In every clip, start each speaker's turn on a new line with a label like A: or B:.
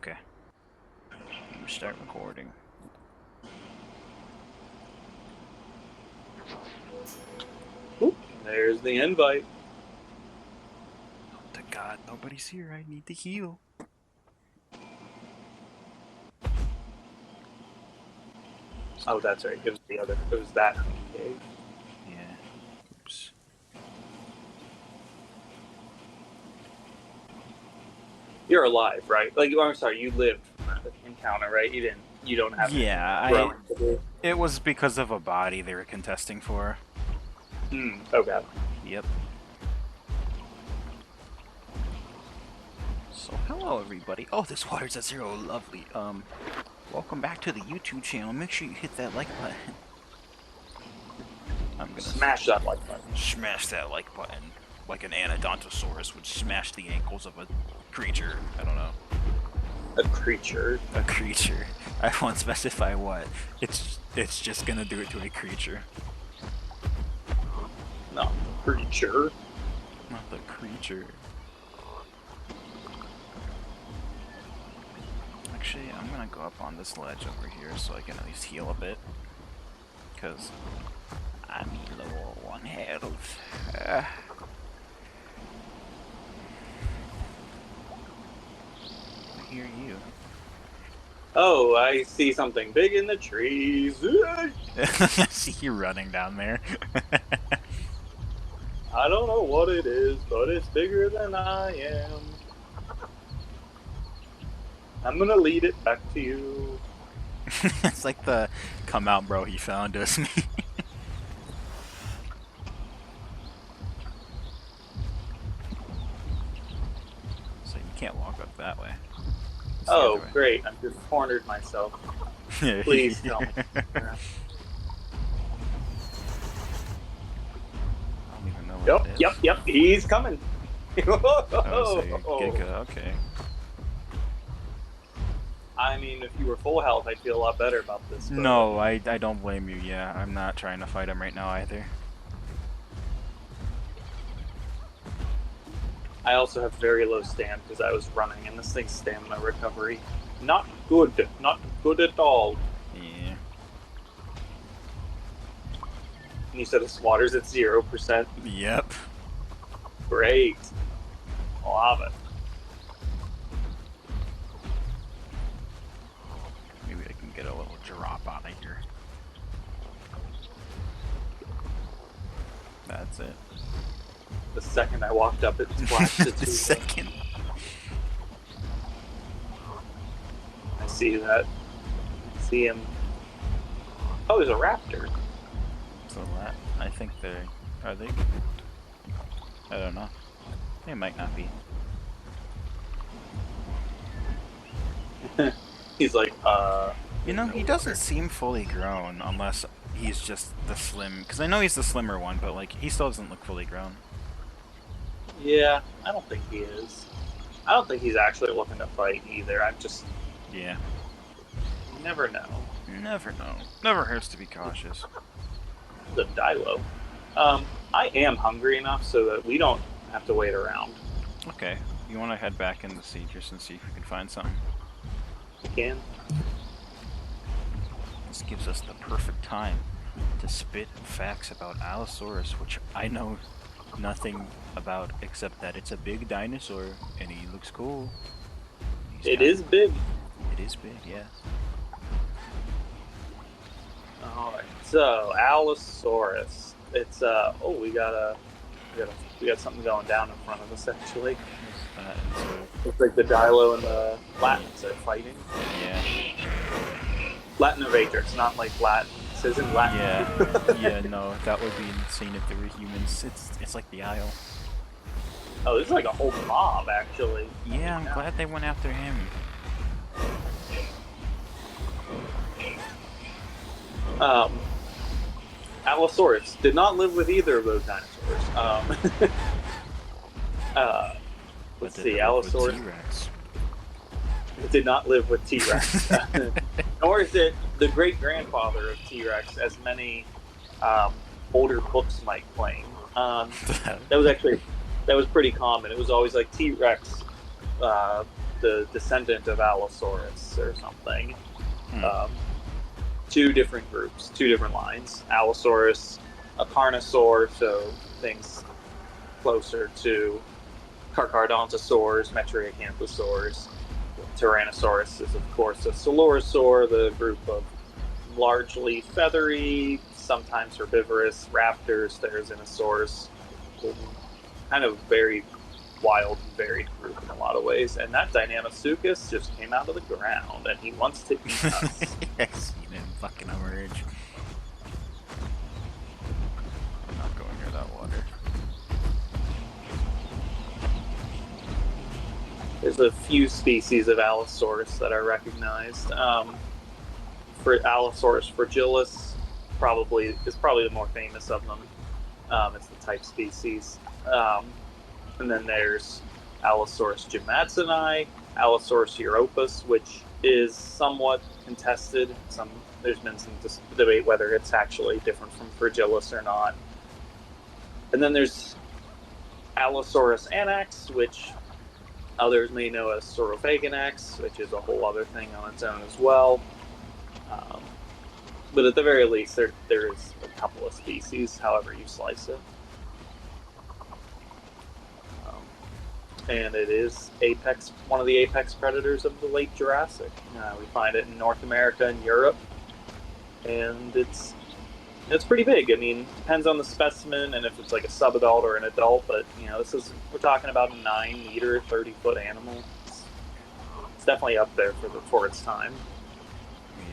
A: Okay. Start recording.
B: Oop, there's the invite.
A: Oh, to God, nobody's here. I need to heal.
B: Oh, that's right. It was the other. It was that. Okay.
A: Yeah. Oops.
B: You're alive, right? Like, I'm sorry. You lived from that encounter, right? You didn't. You don't have any
A: Yeah,
B: growing to do.
A: it was because of a body they were contesting for.
B: Okay.
A: Yep. So, hello everybody. Oh, this water's at 0. Lovely. Welcome back to the YouTube channel. Make sure you hit that like button. I'm gonna
B: Smash that like button.
A: smash that like button like an Anodontosaurus would smash the ankles of a creature. I don't know.
B: A creature.
A: A creature. I won't specify what. It's just gonna do it to a creature.
B: Not creature.
A: Not the creature. Actually, I'm gonna go up on this ledge over here so I can at least heal a bit. Because I'm low on health. I hear you.
B: Oh, I see something big in the trees.
A: I see you running down there.
B: I don't know what it is, but it's bigger than I am. I'm gonna lead it back to you.
A: It's like the "come out, bro, he found us" me. So you can't walk up that way.
B: Oh, great. I've just cornered myself. Please tell me.
A: I don't even know what it is.
B: Yep. He's coming.
A: Oh, so Giga, okay.
B: I mean, if you were full health, I'd feel a lot better about this. But...
A: No, I don't blame you. Yeah, I'm not trying to fight him right now either.
B: I also have very low stam because I was running, and this thing's stamina recovery. Not good at all.
A: Yeah.
B: And you said this water's at 0%.
A: Yep.
B: Great. Love it.
A: Maybe I can get a little drop out of here. That's it.
B: The second I walked up, it splashed it.
A: The second.
B: I see that. I see him. Oh, there's a raptor.
A: So that, I think they're... Are they? I don't know. They might not be.
B: He's like,
A: You know, he doesn't seem fully grown unless he's just the slim... Because I know he's the slimmer one, but like, he still doesn't look fully grown.
B: Yeah, I don't think he is. I don't think he's actually looking to fight either. I'm just...
A: Yeah.
B: You never know.
A: Never know. Never hurts to be cautious.
B: The Dilo. I am hungry enough so that we don't have to wait around.
A: Okay. You want to head back in the siege and see if we can find something?
B: We can.
A: This gives us the perfect time to spit facts about Allosaurus, which I know nothing about except that it's a big dinosaur and he looks cool.
B: It is big.
A: It is big, yeah.
B: Alright, so Allosaurus. It's oh, we got something going down in front of us actually. Looks like the Dilo and the Latins are fighting.
A: Yeah.
B: Latinovatrix, not like Latin. It says in Latin.
A: Yeah. Yeah, no, that would be insane if they were humans. It's like the Isle.
B: Oh, this is like a whole mob actually.
A: Yeah, I'm glad they went after him.
B: Allosaurus did not live with either of those dinosaurs. Let's see, Allosaurus did not live with T-Rex. Nor is it the great-grandfather of T-Rex, as many older books might claim. That was pretty common. It was always like T-Rex the descendant of Allosaurus or something.
A: Hmm.
B: Two different groups, two different lines. Allosaurus, a carnosaur, so things closer to Carcharodontosaurs, Metriacanthosaurs. Tyrannosaurus is, of course, a Coelurosaur, the group of largely feathery, sometimes herbivorous raptors, therizinosaurs. Kind of very wild and varied group in a lot of ways. And that Deinonysuchus just came out of the ground, and he wants to eat us.
A: I've seen him fucking emerge. I'm not going near that water.
B: There's a few species of Allosaurus that are recognized. For Allosaurus fragilis, is probably the more famous of them. It's the type species. And then there's Allosaurus jamatsoni, Allosaurus europus, which is somewhat contested. There's been some debate whether it's actually different from fragilis or not. And then there's Allosaurus anax, which others may know as Saurophaganax, which is a whole other thing on its own as well. But at the very least, there is a couple of species, however you slice it. And it is one of the apex predators of the late Jurassic. We find it in North America and Europe, and it's pretty big. I mean, depends on the specimen and if it's like a subadult or an adult. But we're talking about a 9-meter, 30-foot animal. It's definitely up there for its time.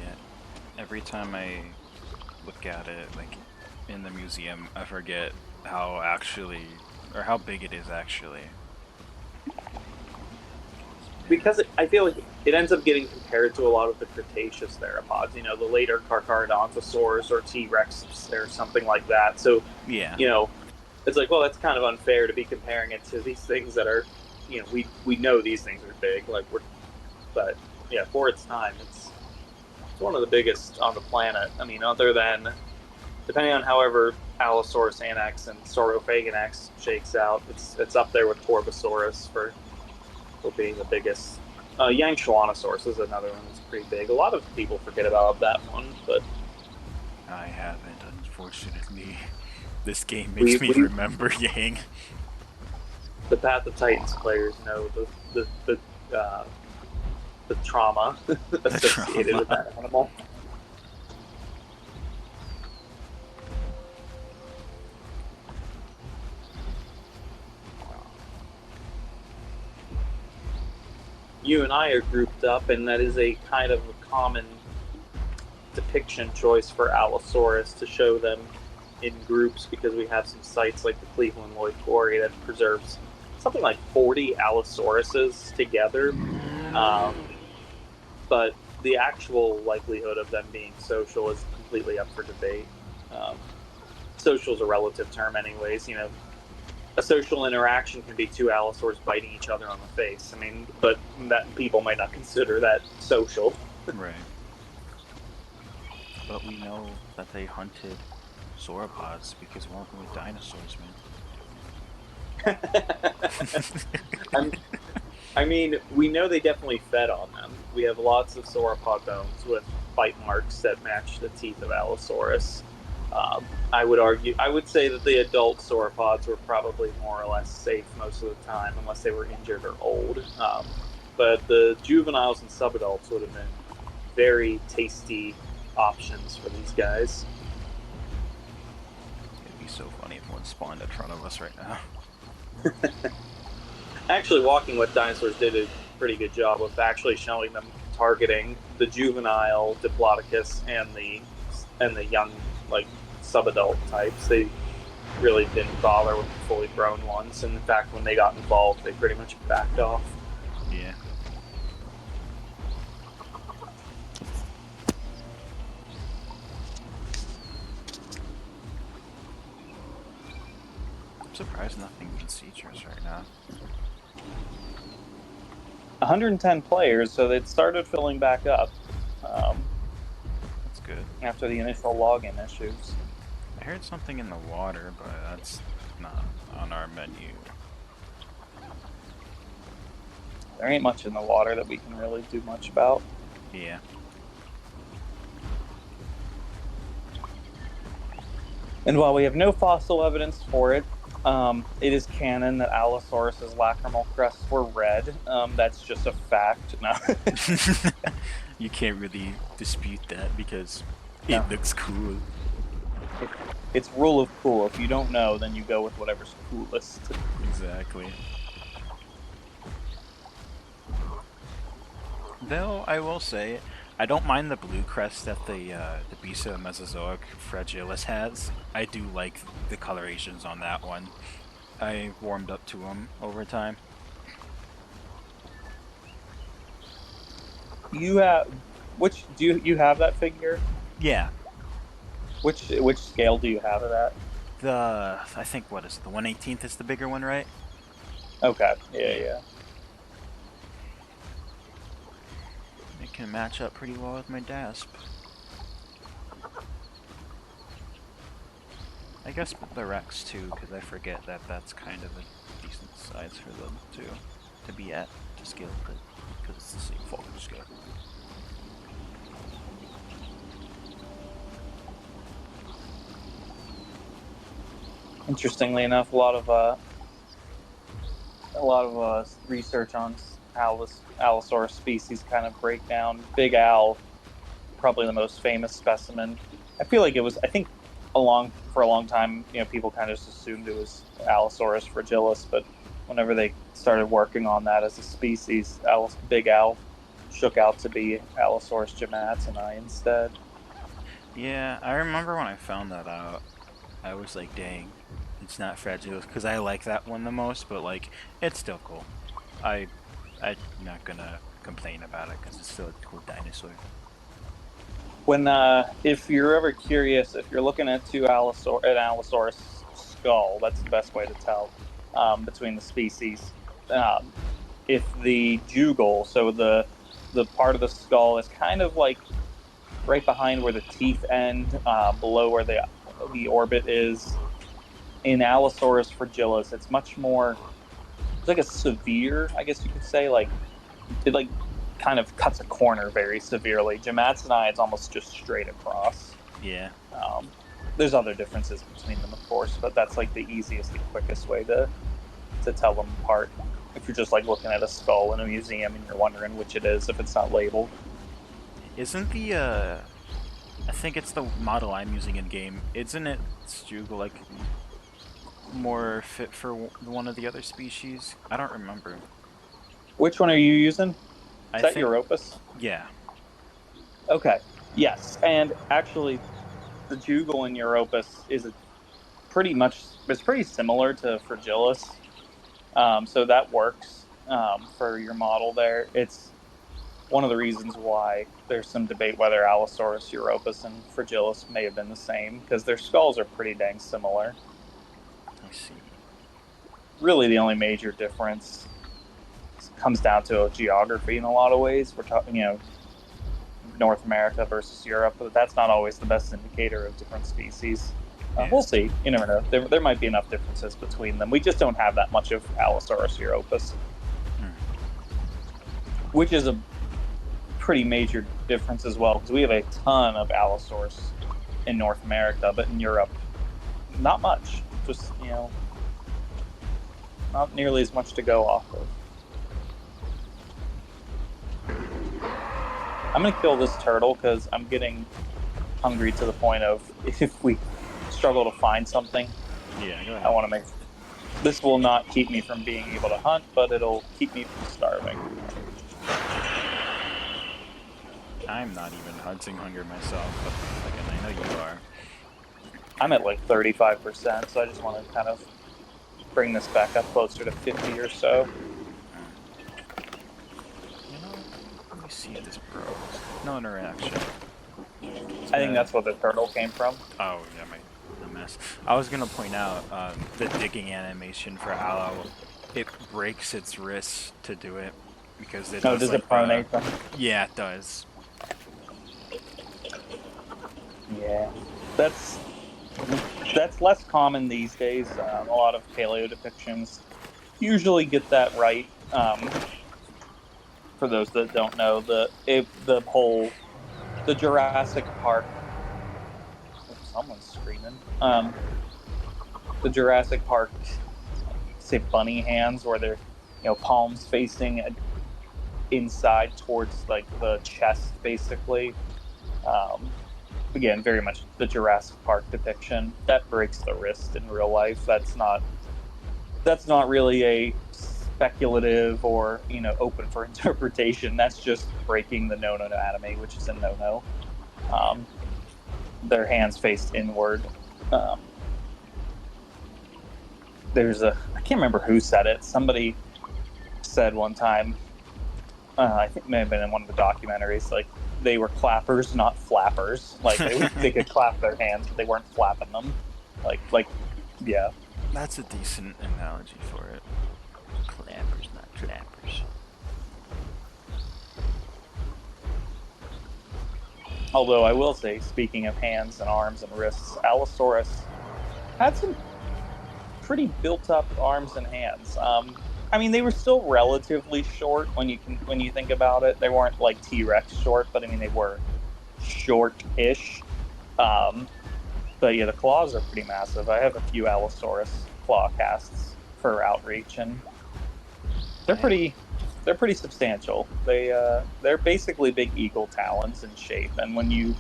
A: Yeah. Every time I look at it, like in the museum, I forget how big it is actually.
B: Because I feel like it ends up getting compared to a lot of the Cretaceous theropods, the later Carcharodontosaurs or T-Rex or something like that. So,
A: yeah,
B: it's like, well, that's kind of unfair to be comparing it to these things that are, we know these things are big, but yeah, for its time, it's one of the biggest on the planet. I mean, other than, depending on however Allosaurus anax and Saurophaganax shakes out, it's up there with Corvosaurus for being the biggest. Yangtzelonosaurus is another one that's pretty big. A lot of people forget about that one, but
A: I haven't, unfortunately. This game makes me remember Yang.
B: The Path of Titans players know the trauma associated with that animal. You and I are grouped up, and that is a kind of a common depiction choice for Allosaurus, to show them in groups, because we have some sites like the Cleveland Lloyd Quarry that preserves something like 40 Allosauruses together. But the actual likelihood of them being social is completely up for debate. Social is a relative term anyways. A social interaction can be two Allosaurs biting each other on the face. I mean, but that people might not consider that social.
A: Right. But we know that they hunted sauropods because weren't we dinosaurs, man?
B: I mean, we know they definitely fed on them. We have lots of sauropod bones with bite marks that match the teeth of Allosaurus. I would say that the adult sauropods were probably more or less safe most of the time, unless they were injured or old. But the juveniles and subadults would have been very tasty options for these guys.
A: It'd be so funny if one spawned in front of us right now.
B: Actually, Walking with Dinosaurs did a pretty good job of actually showing them targeting the juvenile Diplodocus and the young, subadult types. They really didn't bother with the fully grown ones, and in fact, when they got involved, they pretty much backed off.
A: Yeah. I'm surprised nothing can features right now.
B: 110 players, so it started filling back up.
A: That's good.
B: After the initial login issues.
A: I heard something in the water, but that's not on our menu.
B: there ain't much in the water that we can really do much about.
A: Yeah.
B: And while we have no fossil evidence for it, it is canon that Allosaurus's lacrimal crests were red. That's just a fact. No,
A: You can't really dispute that because
B: no.
A: it looks cool.
B: It's rule of cool. If you don't know, then you go with whatever's coolest.
A: Exactly. Though I will say, I don't mind the blue crest that the Bisa Mesozoic fragilis has. I do like the colorations on that one. I warmed up to them over time.
B: You have you have that figure?
A: Yeah,
B: Which scale do you have it at?
A: I think what is it? The 1/18th is the bigger one, right?
B: Okay, yeah.
A: It can match up pretty well with my Dasp. I guess the Rex too, because I forget that that's kind of a decent size for them to be at to scale, because it's the same Falcon scale.
B: Interestingly enough, a lot of research on how this Allosaurus species kind of break down. Big Al, probably the most famous specimen. I feel like it was. I think for a long time, people kind of just assumed it was Allosaurus fragilis, but whenever they started working on that as a species, Big Al shook out to be Allosaurus jamatsoni instead.
A: Yeah, I remember when I found that out, I was like, dang, it's not fragile, because I like that one the most, but like, it's still cool. I'm not gonna complain about it, because it's still a cool dinosaur.
B: When if you're ever curious, if you're looking at an Allosaurus skull, that's the best way to tell between the species. If the jugal, so the part of the skull, is kind of like right behind where the teeth end, below where the orbit is. In Allosaurus fragilis, it's much more. It's like a severe, I guess you could say, like it like kind of cuts a corner very severely. Jamatsoni, it's almost just straight across.
A: Yeah.
B: There's other differences between them, of course, but that's like the easiest and quickest way to tell them apart. If you're just like looking at a skull in a museum and you're wondering which it is if it's not labeled.
A: Isn't I think it's the model I'm using in game. Isn't it Strugal like more fit for one of the other species? I don't remember.
B: Which one are you using?
A: I
B: Is that
A: think,
B: Europus?
A: yeah.
B: Okay. Yes, and actually, the jugal in Europus is it's pretty similar to Fragilis, so that works for your model there. It's one of the reasons why there's some debate whether Allosaurus europus and Fragilis may have been the same, because their skulls are pretty dang similar.
A: I see.
B: Really, the only major difference comes down to geography in a lot of ways. We're talking, North America versus Europe, but that's not always the best indicator of different species.
A: Yeah.
B: We'll see. You never know. There might be enough differences between them. We just don't have that much of Allosaurus europus, which is a pretty major difference as well, because we have a ton of Allosaurus in North America, but in Europe, not much. Just, not nearly as much to go off of. I'm going to kill this turtle because I'm getting hungry to the point of if we struggle to find something,
A: Yeah, go ahead.
B: I want to make... This will not keep me from being able to hunt, but it'll keep me from starving.
A: I'm not even hunting hunger myself, but again, I know you are.
B: I'm at like 35%, so I just want to kind of bring this back up closer to 50 or so.
A: Let me see this, bro. No interaction.
B: I think that's where the turtle came from.
A: Oh, yeah, a mess. I was gonna point out the digging animation for Allo. It breaks its wrists to do it because it does
B: it pronate them?
A: Yeah, it does.
B: Yeah, that's less common these days. A lot of paleo depictions usually get that right. for those that don't know, the Jurassic Park. Oh, someone's screaming. The Jurassic Park, say bunny hands, where they're palms facing inside towards like the chest, basically. Um, Again, very much the Jurassic Park depiction. That breaks the wrist in real life. That's not really a speculative or open for interpretation. That's just breaking the no-no anatomy, which is a no-no. Um, their hands faced inward. Um, I can't remember who said it. Somebody said one time, I think it may have been in one of the documentaries, like they were clappers, not flappers. Like they could clap their hands, but they weren't flapping them. Yeah.
A: That's a decent analogy for it. Clappers, not clappers.
B: Although I will say, speaking of hands and arms and wrists, Allosaurus had some pretty built-up arms and hands. I mean, they were still relatively short when you think about it. They weren't like T-Rex short, but I mean they were short-ish. Um, but yeah, the claws are pretty massive. I have a few Allosaurus claw casts for outreach, and they're pretty substantial. They're basically big eagle talons in shape, and when you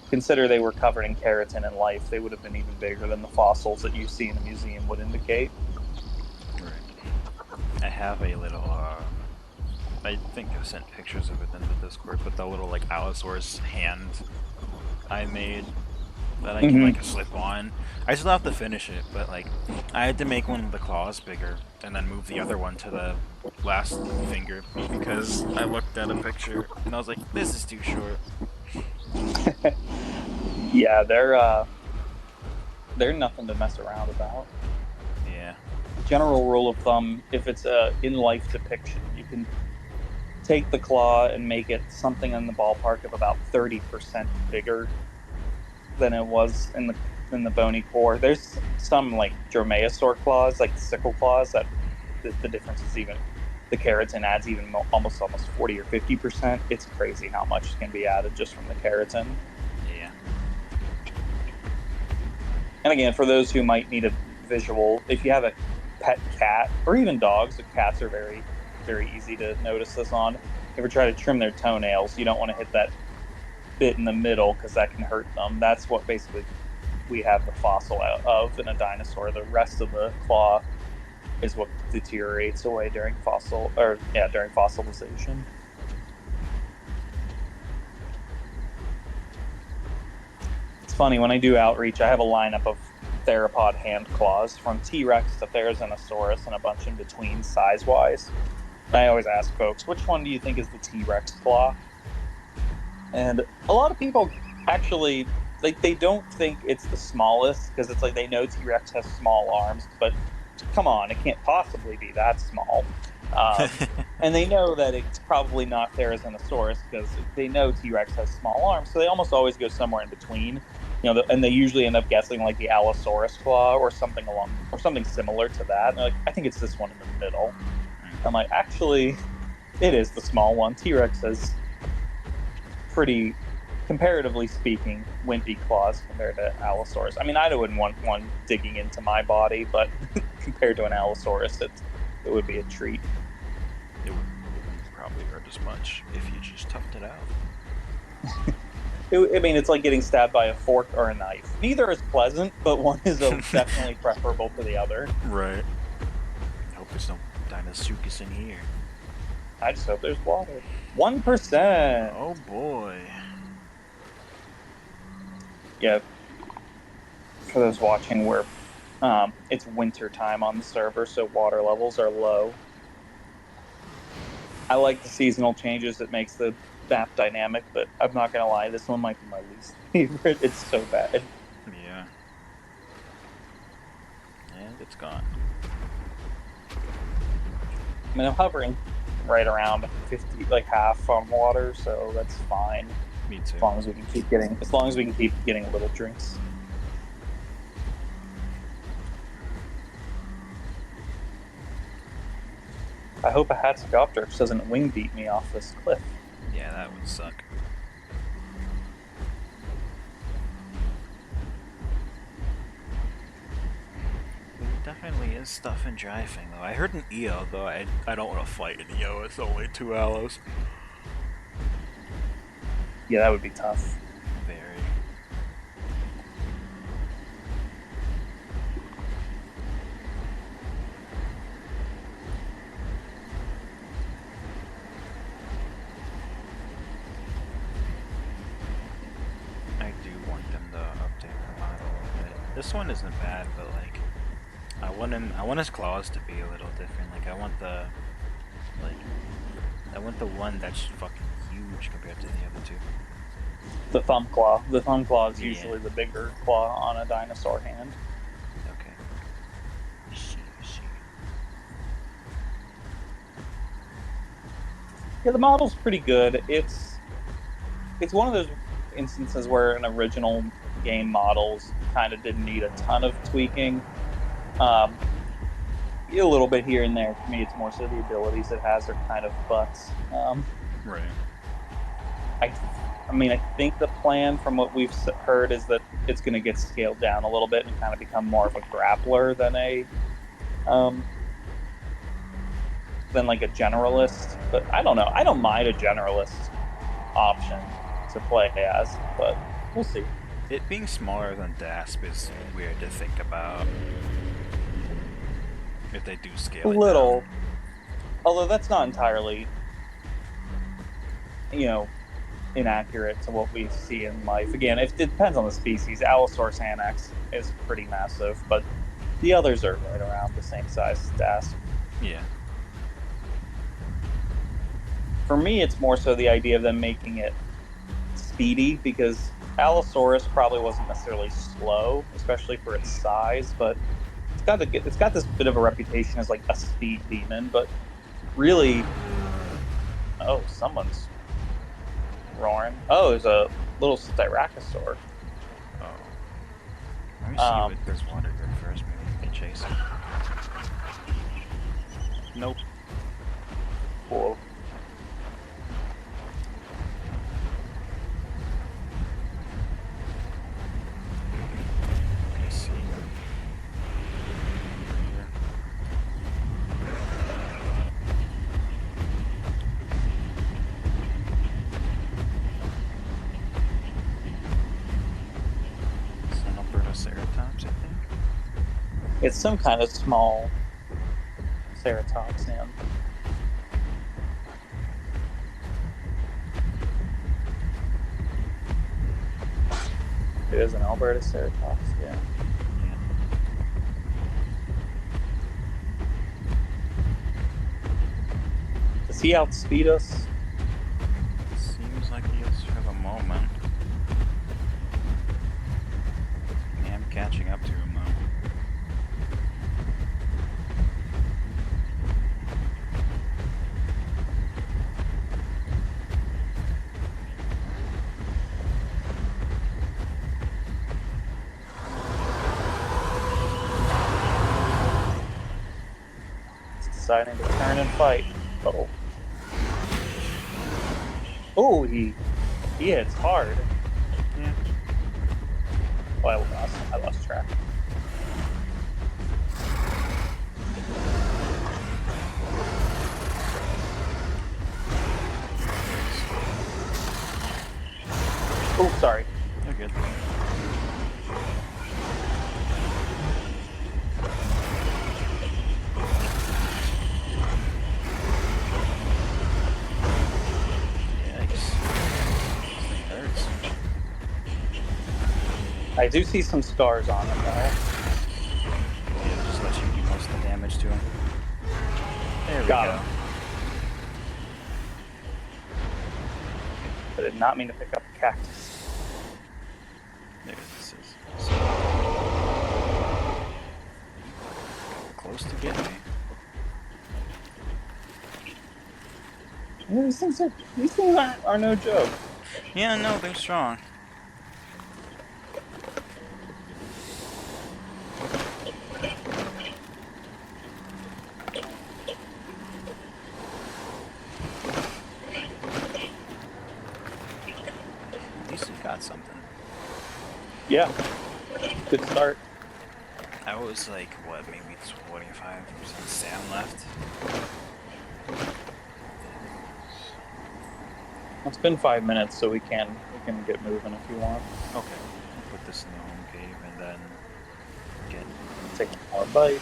B: consider they were covered in keratin in life, they would have been even bigger than the fossils that you see in a museum would indicate.
A: Right. I have a little, I think I sent pictures of it in the Discord, but the little, like, Allosaurus hand I made that I can, like, slip on. I still have to finish it, but, like, I had to make one of the claws bigger and then move the other one to the last finger because I looked at a picture and I was like, this is too short.
B: Yeah, they're nothing to mess around about.
A: Yeah.
B: General rule of thumb: if it's a in-life depiction, you can take the claw and make it something in the ballpark of about 30% bigger than it was in the bony core. There's some like dromaeosaur claws, like sickle claws, that the difference is even the keratin adds even almost 40 or 50%. It's crazy how much can be added just from the keratin.
A: Yeah.
B: And again, for those who might need a visual, if you have a pet cat or even dogs, the cats are very, very easy to notice this on. If you ever try to trim their toenails, you don't want to hit that bit in the middle because that can hurt them. That's what basically we have the fossil out of in a dinosaur. The rest of the claw is what deteriorates away during fossilization. It's funny, when I do outreach, I have a lineup of theropod hand claws from T-Rex to Therizinosaurus and a bunch in between size-wise. I always ask folks, which one do you think is the T-Rex claw? And a lot of people actually, they don't think it's the smallest because it's like they know T-Rex has small arms, but come on, it can't possibly be that small. And they know that it's probably not Therizinosaurus because they know T-Rex has small arms, so they almost always go somewhere in between. And they usually end up guessing like the Allosaurus claw or something similar to that. And like, I think it's this one in the middle. I'm like, actually, it is the small one. T-Rex has pretty, comparatively speaking, wimpy claws compared to Allosaurus. I mean, I wouldn't want one digging into my body, but compared to an Allosaurus, it would be a treat.
A: It wouldn't probably hurt as much if you just toughed it out.
B: I mean, it's like getting stabbed by a fork or a knife. Neither is pleasant, but one is definitely preferable to the other.
A: Right. I hope there's no Dinosaurus in here.
B: I just hope there's water. 1%!
A: Oh boy.
B: Yeah. For those watching, it's winter time on the server, so water levels are low. I like the seasonal changes. It makes the map dynamic, but I'm not gonna lie, this one might be my least favorite. It's so bad.
A: Yeah. And it's gone.
B: I mean, I'm hovering right around 50, like half on water, so that's fine.
A: Me too.
B: As long as we can keep getting little drinks. I hope a Hatzcopterix doesn't wing beat me off this cliff.
A: Yeah, that would suck. There definitely is stuff in driving, though. I heard an EO, though I don't want to fight an EO. It's only 2 allos.
B: Yeah, that would be tough.
A: Very. I do want them to update the model a bit. This one isn't bad, but like, I want his claws to be a little different. Like, I want the one that's fucking huge compared to the other two.
B: The thumb claw. The thumb claw is usually the bigger claw on a dinosaur hand.
A: Okay.
B: Yeah, the model's pretty good. It's one of those instances where an original game models kind of didn't need a ton of tweaking. A little bit here and there. For me, it's more so the abilities it has are kind of butts.
A: Right.
B: I mean, I think the plan from what we've heard is that it's going to get scaled down a little bit and kind of become more of a grappler than like a generalist. But I don't know. I don't mind a generalist option to play as, but we'll see.
A: It being smaller than Dasp is weird to think about. If they do scale it
B: little
A: down.
B: Although that's not entirely inaccurate to what we see in life. Again, it depends on the species. Allosaurus anax is pretty massive, but the others are right around the same size as Dasp.
A: Yeah.
B: For me, it's more so the idea of them making it speedy, because Allosaurus probably wasn't necessarily slow, especially for its size, but it's got this bit of a reputation as like a speed demon. But really, oh, someone's roaring. Oh, there's a little Styracosaur.
A: Oh. Let me see what there's water here first. Maybe we can chase it. Nope.
B: Cool.
A: Let's see. Ceratops, I think.
B: It's some kind of small Ceratops, yeah. It is an Alberta Ceratops, yeah. Does he outspeed us?
A: Seems like he is for the moment. Yeah, I'm catching up to him though.
B: Deciding to turn and fight. Oh. Oh, he hits hard.
A: Yeah.
B: Oh, I lost track. Oh, sorry.
A: You're good.
B: I do see some scars on him, though.
A: Yeah, just let you do most of the damage to him. There we
B: Got
A: go.
B: him. I did not mean to pick up a cactus.
A: Maybe this is so close to getting me.
B: Yeah, these things are no joke.
A: Yeah, no, they're strong.
B: Yeah, good start.
A: I was like, what, maybe 25% Sam left?
B: It's been 5 minutes, so we can get moving if you want.
A: Okay, I'll put this in the home cave and then get...
B: Take more bite.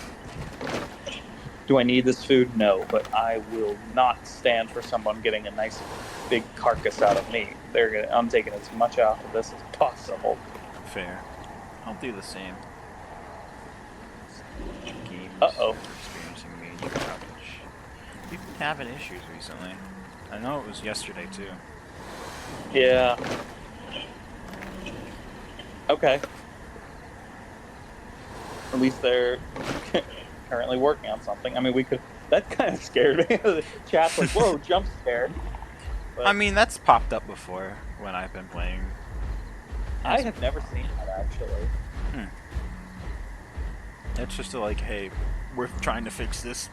B: Do I need this food? No, but I will not stand for someone getting a nice big carcass out of me. I'm taking as much out of this as possible.
A: Fair. I'll do the same. Games
B: Uh-oh.
A: experiencing major outage. You've been having issues recently. I know it was yesterday too.
B: Yeah. Okay. At least they're currently working on something. I mean, we could... That kind of scared me. The chat's like, whoa, jump scare. But
A: I mean, that's popped up before when I've been playing.
B: I have never seen that, actually.
A: It's just like, hey, we're trying to fix this.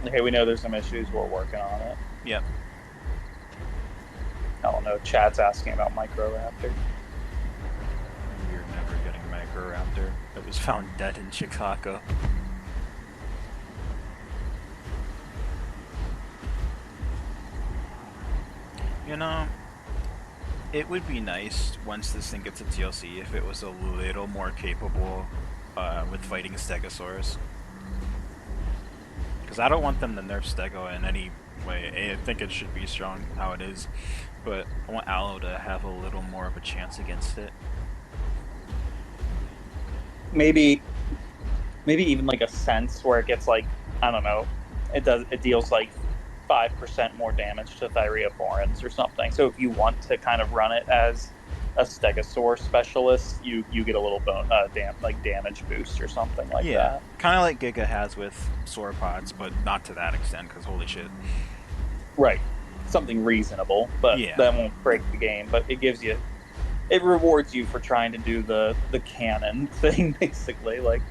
B: Okay, we know there's some issues. We're working on it.
A: Yep.
B: I don't know. Chat's asking about Microraptor.
A: We're never getting Microraptor. It was found dead in Chicago. You know, it would be nice once this thing gets a TLC if it was a little more capable with fighting Stegosaurus. Because I don't want them to nerf Stego in any way. I think it should be strong how it is, but I want Allo to have a little more of a chance against it.
B: Maybe even like a sense where it gets like, I don't know, it deals like 5% more damage to Thyreophorans or something. So if you want to kind of run it as a Stegosaur specialist, you get a little damage boost or something like that.
A: Yeah, kind of like Giga has with sauropods, but not to that extent, because holy shit.
B: Right. Something reasonable, but
A: Yeah.
B: that won't break the game. But it rewards you for trying to do the canon thing, basically. Like,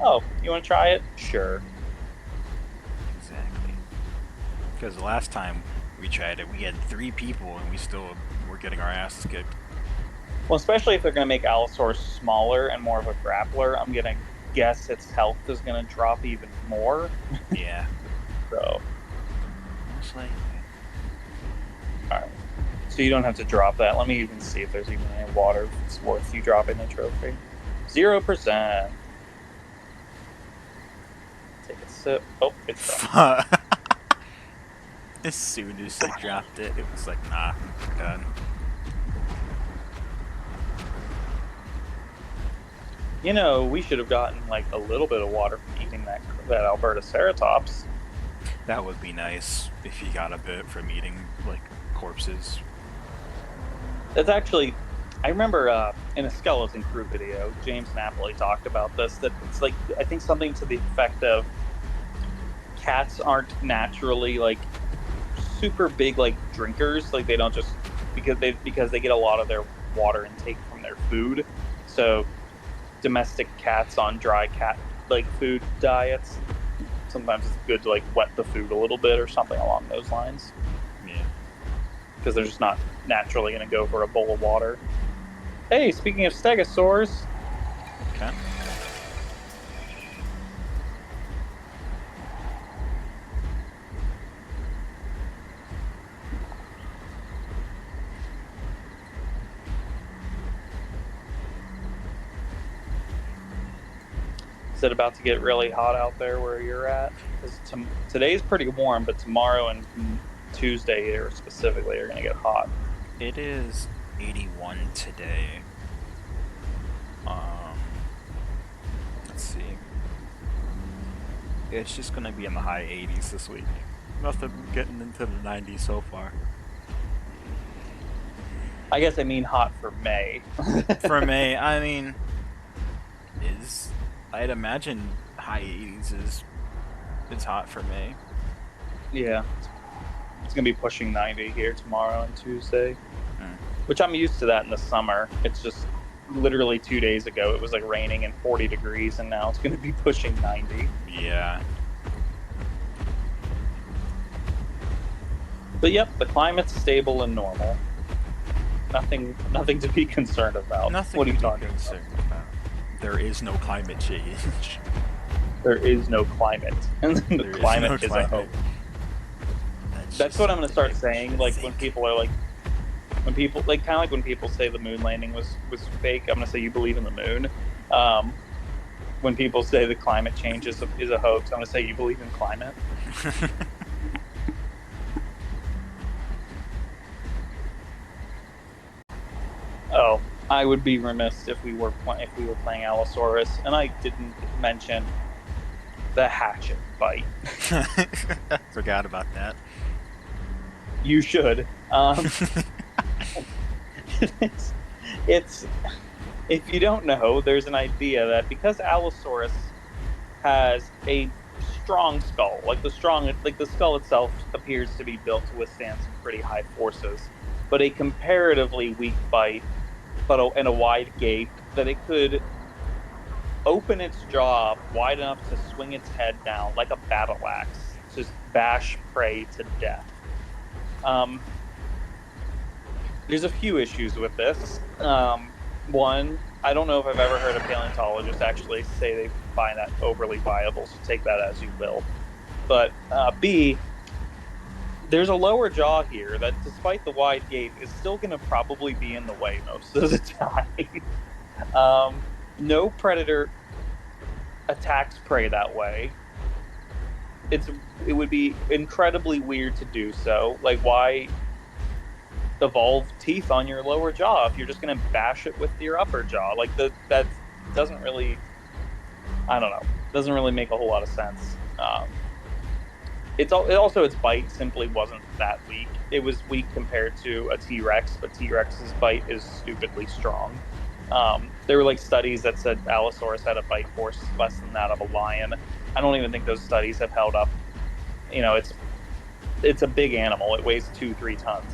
B: oh, you want to try it? Sure.
A: Exactly. Because the last time we tried it, we had 3 people, and we still were getting our asses kicked.
B: Well, especially if they're going to make Allosaurus smaller and more of a grappler, I'm going to guess its health is going to drop even more.
A: Yeah.
B: So.
A: Most likely.
B: Alright. So you don't have to drop that. Let me even see if there's even any water that's worth you dropping the trophy. 0%. Take a sip. Oh, it's done.
A: As soon as I dropped it, it was like, nah, I'm done.
B: You know, we should have gotten like a little bit of water from eating that Alberta Ceratops.
A: That would be nice if you got a bit from eating like corpses.
B: That's actually, I remember in a Skeleton Crew video, James Napoli talked about this, that it's like, I think something to the effect of cats aren't naturally like super big like drinkers. Like they don't just, because they get a lot of their water intake from their food. So domestic cats on dry cat like food diets, sometimes it's good to like wet the food a little bit or something along those lines.
A: Yeah.
B: Because they're just not naturally going to go for a bowl of water. Hey, speaking of stegosaurs.
A: Okay.
B: Is it about to get really hot out there where you're at? Because today's pretty warm, but tomorrow and Tuesday here specifically are going to get hot.
A: It is 81 today. Let's see. It's just gonna be in the high 80s this week. Nothing getting into the 90s so far.
B: I guess I mean hot for May.
A: For May, I mean, I'd imagine high 80s is hot for May.
B: Yeah. It's going to be pushing 90 here tomorrow and Tuesday. Which I'm used to that in the summer. It's just literally 2 days ago it was like raining and 40 degrees, and now it's going to be pushing 90.
A: Yeah.
B: But yep, the climate's stable and normal. nothing to be concerned about.
A: Nothing
B: What are
A: to
B: you
A: be
B: talking about?
A: concerned about. There is no climate change.
B: There is no climate, and the
A: There is
B: climate
A: no
B: is a
A: climate.
B: hope.
A: That's
B: That's
A: just
B: what I'm gonna
A: something
B: start
A: people
B: saying.
A: should
B: Like when
A: think.
B: people are like, when people like kind of like when people say the moon landing was fake. I'm gonna say you believe in the moon. Um, when people say the climate change is a hoax, I'm gonna say you believe in climate. Oh, I would be remiss if we were playing Allosaurus, and I didn't mention the hatchet bite.
A: Forgot about that.
B: You should. It's, it's if you don't know, there's an idea that because Allosaurus has a strong skull, like the skull itself appears to be built to withstand some pretty high forces, but a comparatively weak bite, and a wide gape, that it could open its jaw wide enough to swing its head down like a battle axe, just bash prey to death. Um, there's a few issues with this. One, I don't know if I've ever heard a paleontologist actually say they find that overly viable, so take that as you will. But B, there's a lower jaw here that, despite the wide gape, is still going to probably be in the way most of the time. No predator attacks prey that way. It would be incredibly weird to do so. Like, why evolve teeth on your lower jaw if you're just going to bash it with your upper jaw? Like that doesn't really, I don't know, doesn't really make a whole lot of sense. Its bite simply wasn't that weak. It was weak compared to a T-Rex, but T-Rex's bite is stupidly strong. There were like studies that said Allosaurus had a bite force less than that of a lion. I don't even think those studies have held up. You know, it's a big animal. It weighs 2-3 tons.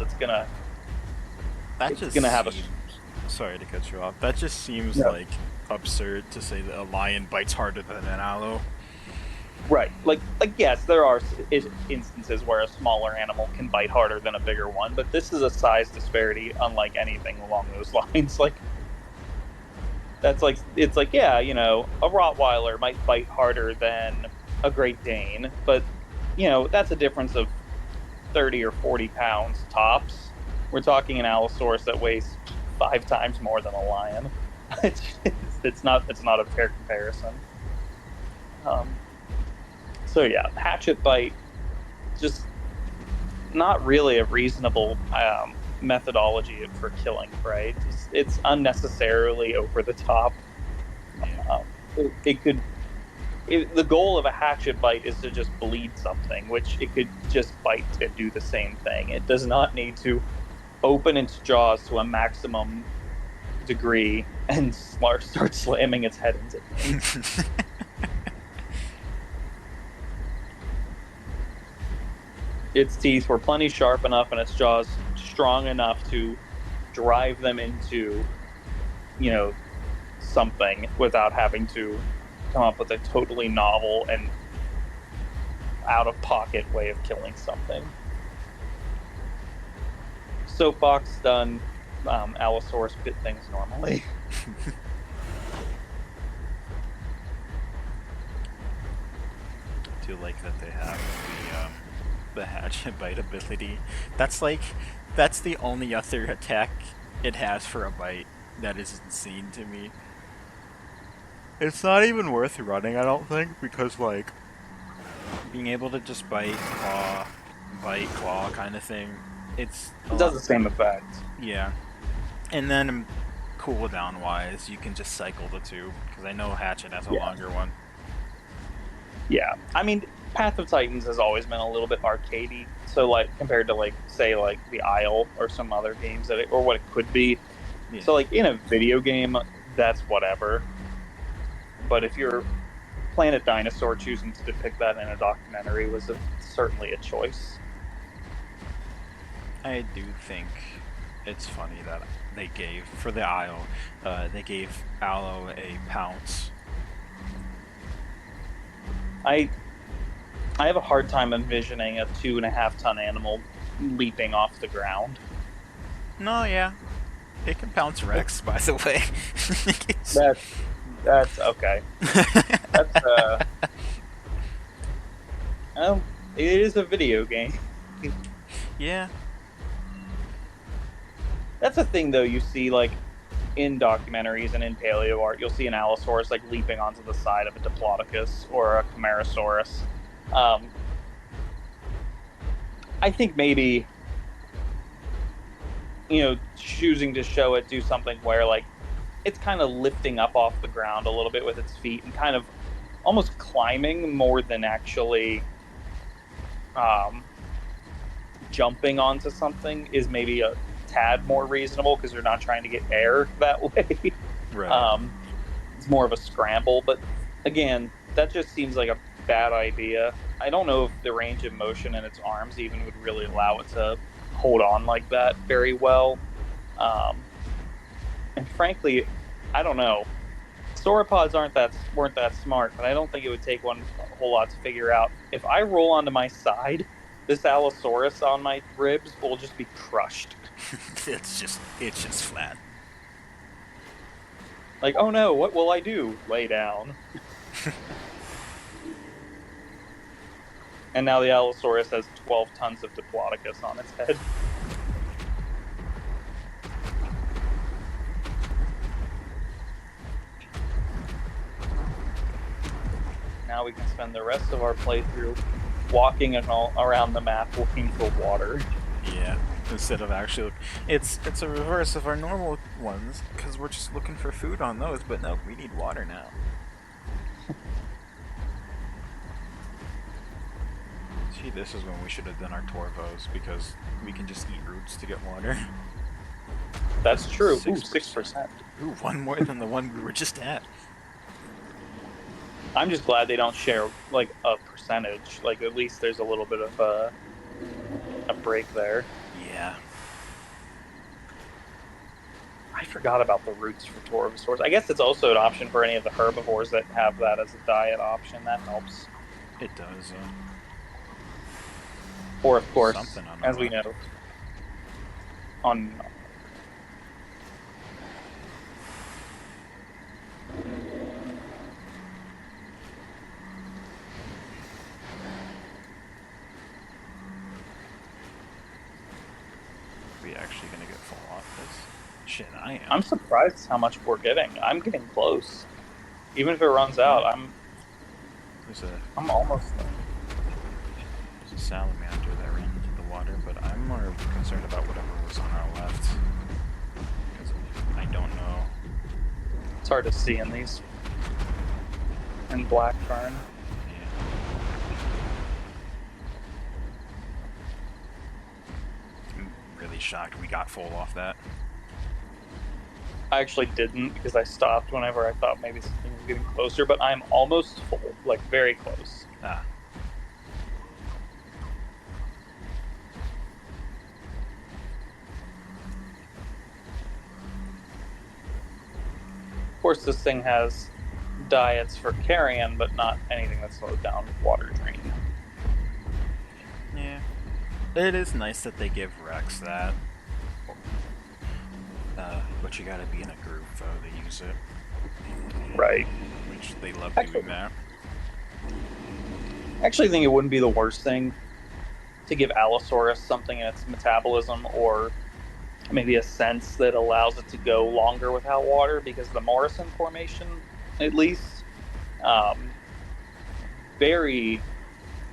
A: That
B: It's
A: just
B: gonna have a
A: seems. Sorry to cut you off. That just seems
B: no.
A: like absurd to say that a lion bites harder than an aloe.
B: Right. Like yes, there are instances where a smaller animal can bite harder than a bigger one, but this is a size disparity unlike anything along those lines. Like that's like it's like yeah, you know, a Rottweiler might bite harder than a Great Dane, but you know, that's a difference of 30 or 40 pounds tops. We're talking an Allosaurus that weighs 5 times more than a lion. It's not a fair comparison. Um, so yeah, hatchet bite, just not really a reasonable methodology for killing prey. It's unnecessarily over the top.
A: Yeah.
B: It could. The goal of a hatchet bite is to just bleed something, which it could just bite and do the same thing. It does not need to open its jaws to a maximum degree and start slamming its head into things. Its teeth were plenty sharp enough and its jaws strong enough to drive them into, you know, something without having to come up with a totally novel and out of pocket way of killing something. Soapbox done. Allosaurus bit things normally.
A: I do like that they have the hatchet bite ability. That's like that's the only other attack it has for a bite. That is insane to me. It's not even worth running, I don't think, because like being able to just bite, claw kind of thing. It's a
B: It does
A: lot.
B: the same effect.
A: Yeah, and then cooldown wise, you can just cycle the two because I know Hatchet has a
B: Yeah.
A: longer one.
B: Yeah. I mean, Path of Titans has always been a little bit arcadey. So, like, compared to, like, say, like, The Isle or some other games or what it could be.
A: Yeah.
B: So, like, in a video game, that's whatever. But if you're Planet Dinosaur, choosing to depict that in a documentary was certainly a choice.
A: I do think it's funny that they gave for the Isle, they gave Aloe a pounce.
B: I I have a hard time envisioning a 2.5 ton animal leaping off the ground.
A: No, yeah, It can pounce Rex, by the way.
B: That's okay. That's well, it is a video game.
A: Yeah.
B: That's a thing though. You see like in documentaries and in paleo art, you'll see an Allosaurus like leaping onto the side of a Diplodocus or a Camarasaurus. I think maybe choosing to show it do something where like it's kind of lifting up off the ground a little bit with its feet and kind of almost climbing more than actually jumping onto something is maybe a tad more reasonable because they're not trying to get air that way.
A: Right.
B: It's more of a scramble, but again, that just seems like a bad idea. I don't know if the range of motion in its arms even would really allow it to hold on like that very well. And frankly, I don't know. Sauropods weren't that smart, but I don't think it would take one a whole lot to figure out. If I roll onto my side, this Allosaurus on my ribs will just be crushed.
A: it's just flat.
B: Like, oh no, what will I do? Lay down. And now the Allosaurus has 12 tons of Diplodocus on its head. Now we can spend the rest of our playthrough walking around the map looking for water.
A: Yeah, instead of actually, it's a reverse of our normal ones because we're just looking for food on those. But no, we need water now. See, this is when we should have done our Torvos because we can just eat roots to get water.
B: That's true. 6%.
A: Ooh, one more than the one we were just at.
B: I'm just glad they don't share like a percentage. Like at least there's a little bit of a break there.
A: Yeah.
B: I forgot about the roots for Torvosaurs. I guess it's also an option for any of the herbivores that have that as a diet option. That helps.
A: It does.
B: Or of course, as we know, on
A: we actually gonna get full off this? Shit, I am.
B: I'm surprised how much we're getting. I'm getting close. Even if it runs out, I'm almost there.
A: There's a salamander that ran into the water, but I'm more concerned about whatever was on our left. Because I don't know.
B: It's hard to see in these. And black fern.
A: I'm really shocked we got full off that.
B: I actually didn't because I stopped whenever I thought maybe something was getting closer, but I'm almost full, like very close.
A: Ah.
B: Of course, this thing has diets for carrion, but not anything that slows down water drain.
A: Yeah. It is nice that they give Rex that. But you gotta be in a group, though, to use it.
B: Right.
A: Which they love doing that.
B: I actually think it wouldn't be the worst thing to give Allosaurus something in its metabolism or maybe a sense that allows it to go longer without water, because the Morrison Formation, at least, very,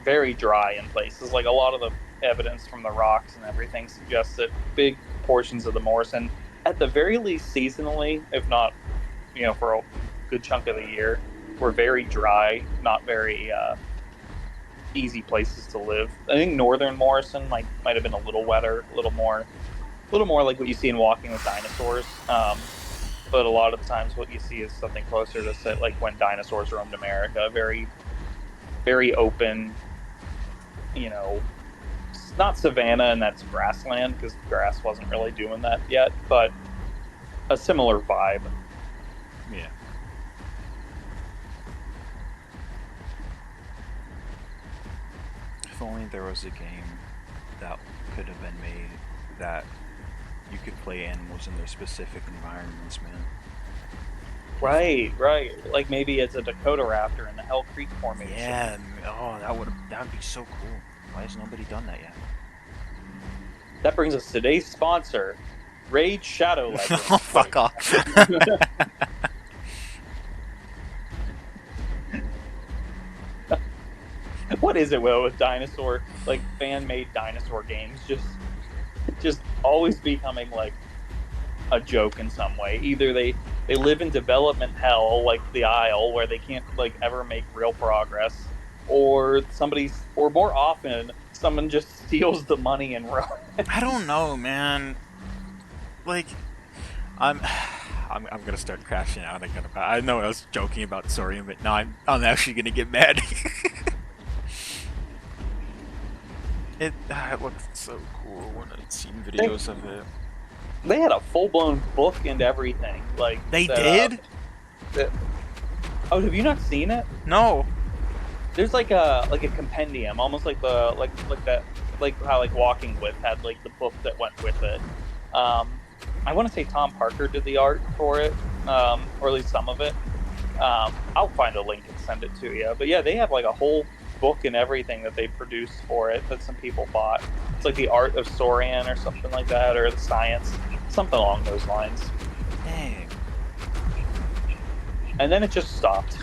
B: very dry in places. Like a lot of the evidence from the rocks and everything suggests that big portions of the Morrison, at the very least seasonally, if not, for a good chunk of the year, were very dry, not very easy places to live. I think northern Morrison might have been a little wetter, a little more like what you see in Walking with Dinosaurs. But a lot of the times, what you see is something closer to like when dinosaurs roamed America. Very, very open. Not savanna, and that's grassland because grass wasn't really doing that yet, but a similar vibe.
A: Yeah. If only there was a game that could have been made that you could play animals in their specific environments, man.
B: Right. Like maybe it's a Dakota Raptor in the Hell Creek Formation.
A: Yeah. Oh, that would be so cool. Why has nobody done that yet?
B: That brings us to today's sponsor, Raid Shadow Legends.
A: Oh, fuck off.
B: What is it, Will, with dinosaur, like fan-made dinosaur games, just always becoming like a joke in some way. Either they live in development hell, like the Isle, where they can't like ever make real progress, or or more often, someone just steals the money and runs.
A: I don't know, man. Like, I'm, I'm gonna start crashing out again. I know I was joking about Sorium, but now I'm actually gonna get mad. It looks so cool when I've seen videos of it.
B: They had a full-blown book and everything. Like
A: They did?
B: Oh, have you not seen it?
A: No.
B: There's like a compendium, almost like that, like how like Walking With had like the book that went with it. I want to say Tom Parker did the art for it, or at least some of it. I'll find a link and send it to you. But yeah, they have like a whole book and everything that they produced for it that some people bought. It's like the art of Saurian or something like that, or the science, something along those lines.
A: Dang.
B: And then it just stopped.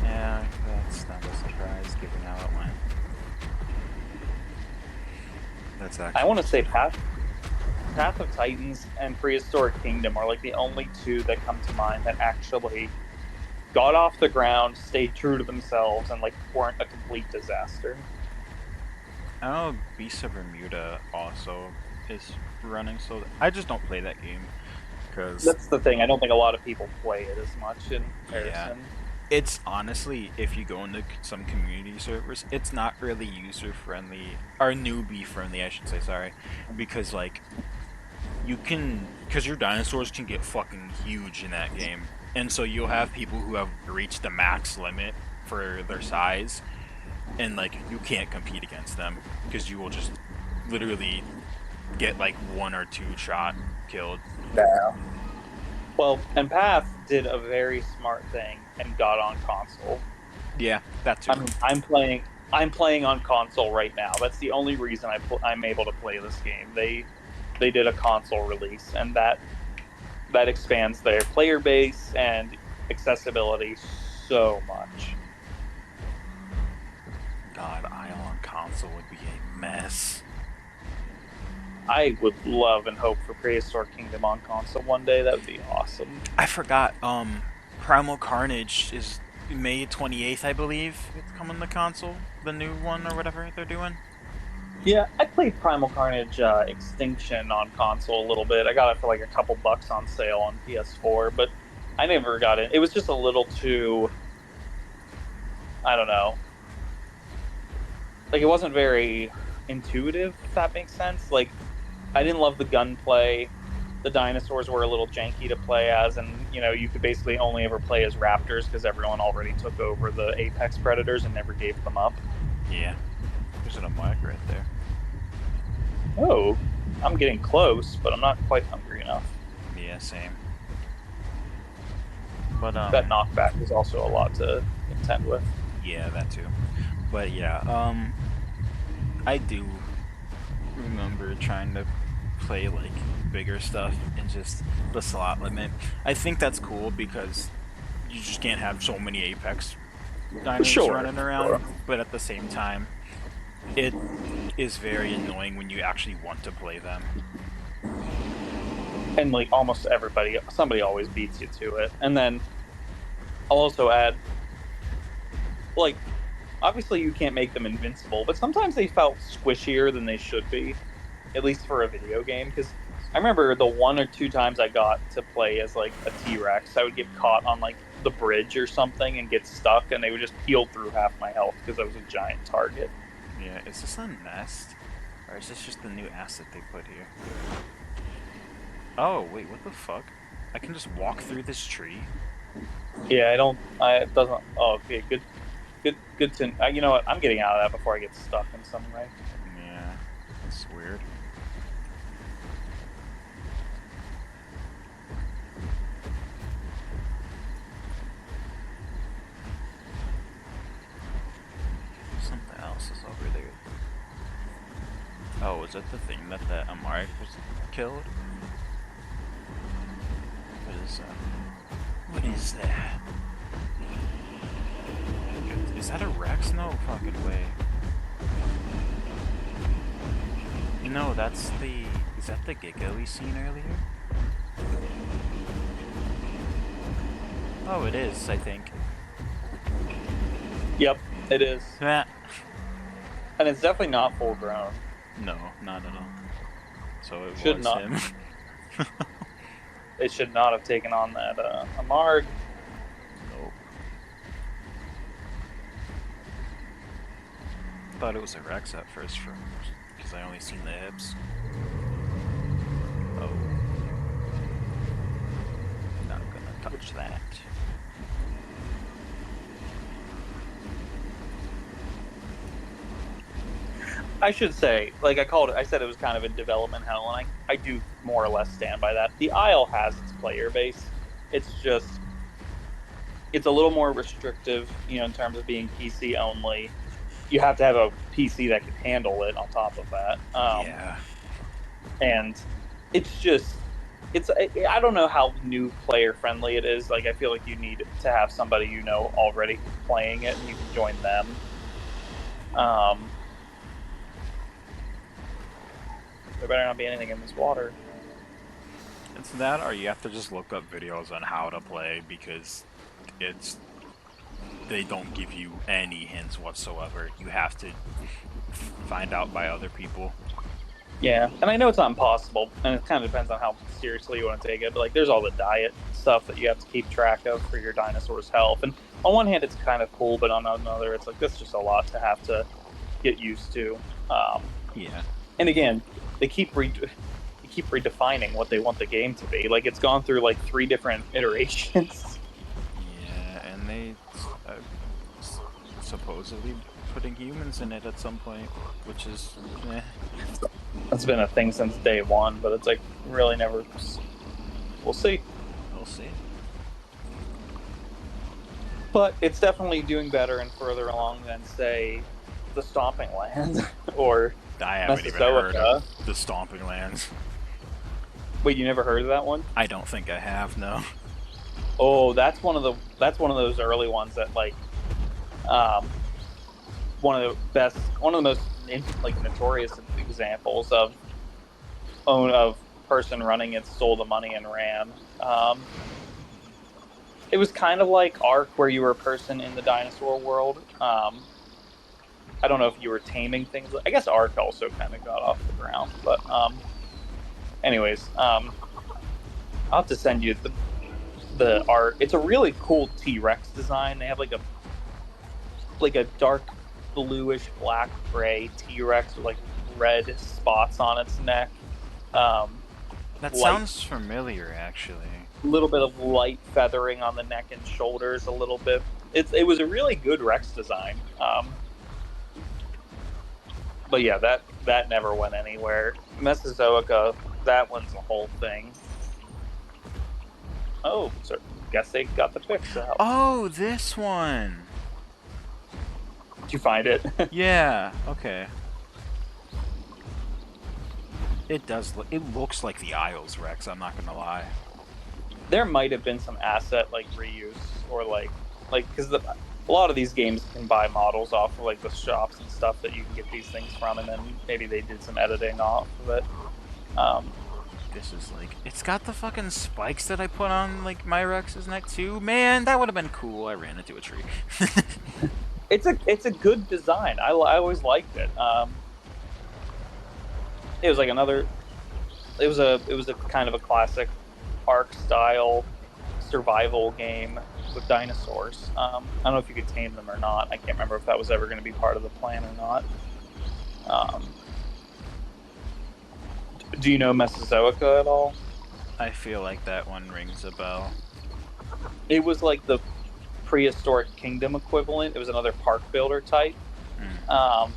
A: Yeah, that's not a surprise given how it went. That's actually.
B: I want to say Path of Titans and Prehistoric Kingdom are like the only two that come to mind that actually got off the ground, stayed true to themselves, and like weren't a complete disaster.
A: I know Beasts of Bermuda also is running, so I just don't play that game because
B: That's the thing. I don't think a lot of people play it as much in comparison.
A: it's honestly, if you go into some community servers, it's not really user friendly or newbie friendly, I should say. Sorry, because like because your dinosaurs can get fucking huge in that game, and so you'll have people who have reached the max limit for their size, and like you can't compete against them because you will just literally get like 1 or 2 shot killed.
B: Yeah. Well, and Path did a very smart thing and got on console.
A: Yeah, that too.
B: I'm playing on console right now. That's the only reason I'm able to play this game. They did a console release, and that expands their player base and accessibility so much.
A: God, Isle on console would be a mess.
B: I would love and hope for Prehistoric Kingdom on console one day. That would be awesome.
A: I forgot. Primal Carnage is May 28th, I believe. It's coming to console, the new one or whatever they're doing.
B: Yeah, I played Primal Carnage Extinction on console a little bit. I got it for like a couple bucks on sale on PS4, but I never got it. It was just a little too, I don't know. Like, it wasn't very intuitive, if that makes sense. Like, I didn't love the gunplay. The dinosaurs were a little janky to play as, and, you know, you could basically only ever play as raptors because everyone already took over the apex predators and never gave them up.
A: Yeah. There's an mic right there.
B: Oh, I'm getting close, but I'm not quite hungry enough.
A: Yeah, same. But
B: That knockback is also a lot to contend with.
A: Yeah, that too. But yeah, I do remember trying to play like bigger stuff and just the slot limit. I think that's cool because you just can't have so many Apex dinosaurs running around, but at the same time, it is very annoying when you actually want to play them.
B: And like almost somebody always beats you to it. And then I'll also add, like, obviously you can't make them invincible, but sometimes they felt squishier than they should be, at least for a video game. Because I remember the 1 or 2 times I got to play as like a T-Rex, I would get caught on like the bridge or something and get stuck, and they would just peel through half my health because I was a giant target.
A: Yeah, is this a nest? Or is this just the new asset they put here? Oh, wait, what the fuck? I can just walk through this tree?
B: Yeah, it doesn't, oh, okay, good to, you know what, I'm getting out of that before I get stuck in some way.
A: Yeah, that's weird. else is over there. Oh, was that the thing that the Amari was killed? What is that? What is that? Is that a Rex? No fucking way. No, that's the... Is that the Giga we seen earlier? Oh, it is, I think.
B: Yep, it is.
A: Ah.
B: And it's definitely not full grown.
A: No, not at all. So it
B: Should
A: was
B: not.
A: him.
B: It should not have taken on that Amarg.
A: Nope. Thought it was a Rex at first because I only seen the hips. Oh. Not gonna touch that.
B: I should say, like I said it was kind of in development hell, and I do more or less stand by that. The Isle has its player base. It's a little more restrictive, in terms of being PC only. You have to have a PC that can handle it on top of that.
A: Yeah.
B: And I don't know how new player friendly it is. Like, I feel like you need to have somebody already playing it, and you can join them. There better not be anything in this water.
A: It's that, or you have to just look up videos on how to play, because they don't give you any hints whatsoever. You have to find out by other people.
B: Yeah, and I know it's not impossible, and it kind of depends on how seriously you want to take it, but like, there's all the diet stuff that you have to keep track of for your dinosaur's health, and on one hand it's kind of cool, but on another it's like, that's just a lot to have to get used to.
A: Yeah.
B: And again, they keep redefining what they want the game to be. Like, it's gone through like 3 different iterations.
A: Yeah, and they supposedly putting humans in it at some point, which is
B: That's been a thing since day one, but it's like really never. We'll see.
A: We'll see.
B: But it's definitely doing better and further along than, say, the Stomping Lands or
A: I haven't even heard
B: Mesozoica.
A: of the Stomping Lands.
B: Wait, you never heard of that one?
A: I don't think I have, no.
B: Oh, that's one of those early ones that, like, one of the most notorious examples of person running it, stole the money and ran. It was kind of like Ark, where you were a person in the dinosaur world. I don't know if you were taming things. I guess Ark also kind of got off the ground, but anyways, I'll have to send you the art. It's a really cool T-Rex design. They have like a dark bluish black gray T-Rex with like red spots on its neck.
A: That sounds familiar, actually.
B: A little bit of light feathering on the neck and shoulders, a little bit. It was a really good Rex design. But yeah, that never went anywhere. Mesozoica, that one's a whole thing. Oh, so guess they got the fix out.
A: Oh, this one!
B: Did you find it?
A: Yeah, okay. It does it looks like the Isles Rex, I'm not gonna lie.
B: There might have been some asset like reuse, or like because a lot of these games can buy models off of like the shops and stuff that you can get these things from, and then maybe they did some editing off of it.
A: This is like, it's got the fucking spikes that I put on like my Rex's neck too. Man, that would have been cool. I ran into a tree.
B: It's a good design. I always liked it. It was like it was a kind of a classic Ark style survival game with dinosaurs. I don't know if you could tame them or not. I can't remember if that was ever going to be part of the plan or not. Do you know Mesozoica at all?
A: I feel like that one rings a bell.
B: It was like the prehistoric kingdom equivalent. It was another park builder type. But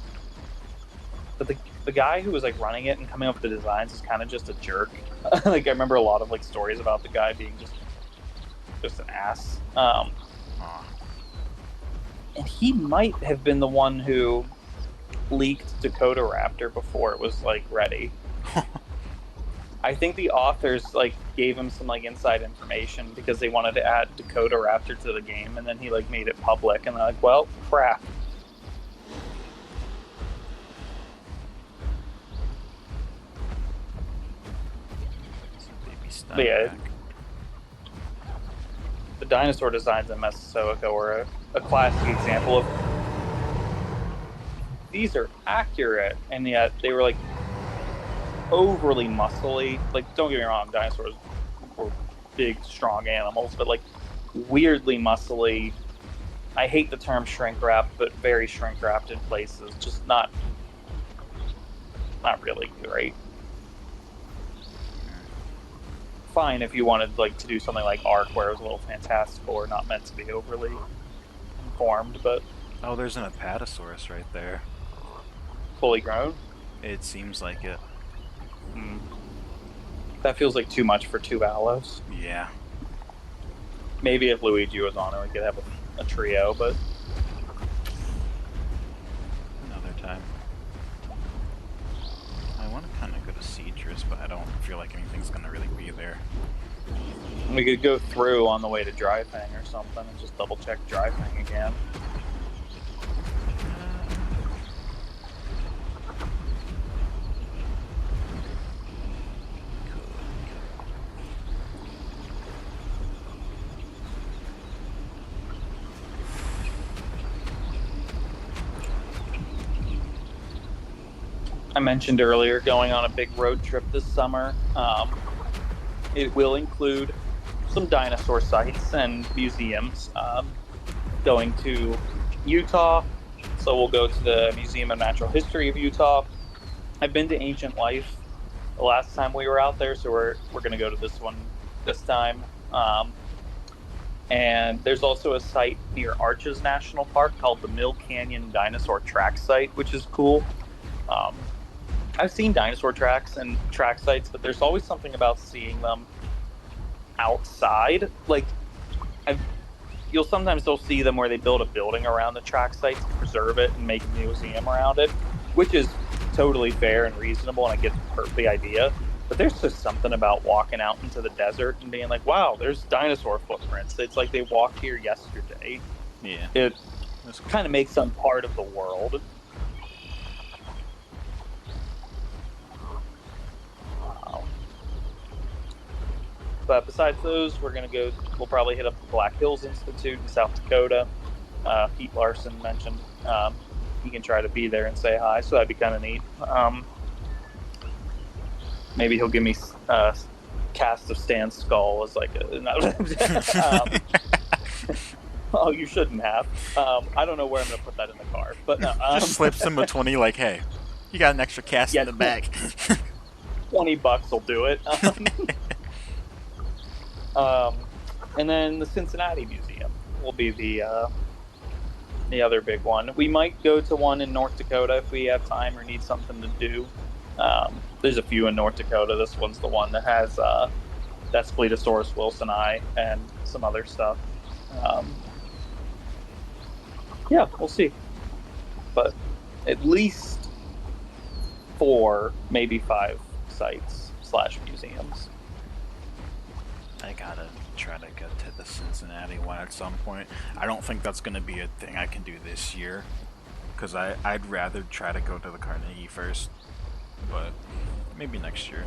B: the guy who was like running it and coming up with the designs is kind of just a jerk. Like, I remember a lot of like stories about the guy being just an ass.
A: Aw.
B: And he might have been the one who leaked Dakota Raptor before it was like ready. I think the authors like gave him some like inside information because they wanted to add Dakota Raptor to the game, and then he like made it public, and they're like, "Well, crap." But yeah, the dinosaur designs in Mesozoica were a classic example of these are accurate, and yet they were like overly muscly. Like, don't get me wrong, dinosaurs were big, strong animals, but like weirdly muscly. I hate the term shrink wrapped, but very shrink wrapped in places. Just not really great. Fine if you wanted like to do something like Ark, where it was a little fantastical or not meant to be overly informed, but
A: oh, there's an Apatosaurus right there.
B: fully grown.
A: It seems like it.
B: That feels like too much for 2 Allos.
A: Yeah.
B: Maybe if Luigi was on it, we could have a trio, but
A: another time. I want to kind of go to Ceatrus, but I don't feel like anything's gonna really be there.
B: We could go through on the way to Dry Fang or something and just double check Dry Fang again. I mentioned earlier going on a big road trip this summer. It will include some dinosaur sites and museums. Going to Utah, so we'll go to the Museum of Natural History of Utah. I've been to Ancient Life the last time we were out there, so we're going to go to this one this time. And there's also a site near Arches National Park called the Mill Canyon Dinosaur Track Site, which is cool. I've seen dinosaur tracks and track sites, but there's always something about seeing them outside. Like, you'll sometimes see them where they build a building around the track site to preserve it and make a museum around it, which is totally fair and reasonable, and I get the idea. But there's just something about walking out into the desert and being like, wow, there's dinosaur footprints. It's like they walked here yesterday.
A: Yeah.
B: It kind of makes them part of the world. But besides those, we'll probably hit up the Black Hills Institute in South Dakota. Pete Larson mentioned he can try to be there and say hi, so that'd be kind of neat. Maybe he'll give me cast of Stan's skull as like a... oh, you shouldn't have. I don't know where I'm going to put that in the car. But no,
A: just slips him a 20 like, hey, you got an extra cast in the back.
B: $20 will do it. And then the Cincinnati Museum will be the other big one. We might go to one in North Dakota if we have time or need something to do. There's a few in North Dakota. This one's the one that has that Spletosaurus wilsoni and some other stuff. Yeah, we'll see. But at least 4, maybe 5 sites / museums.
A: I gotta try to get to the Cincinnati one at some point. I don't think that's gonna be a thing I can do this year, because I'd rather try to go to the Carnegie first, but maybe next year.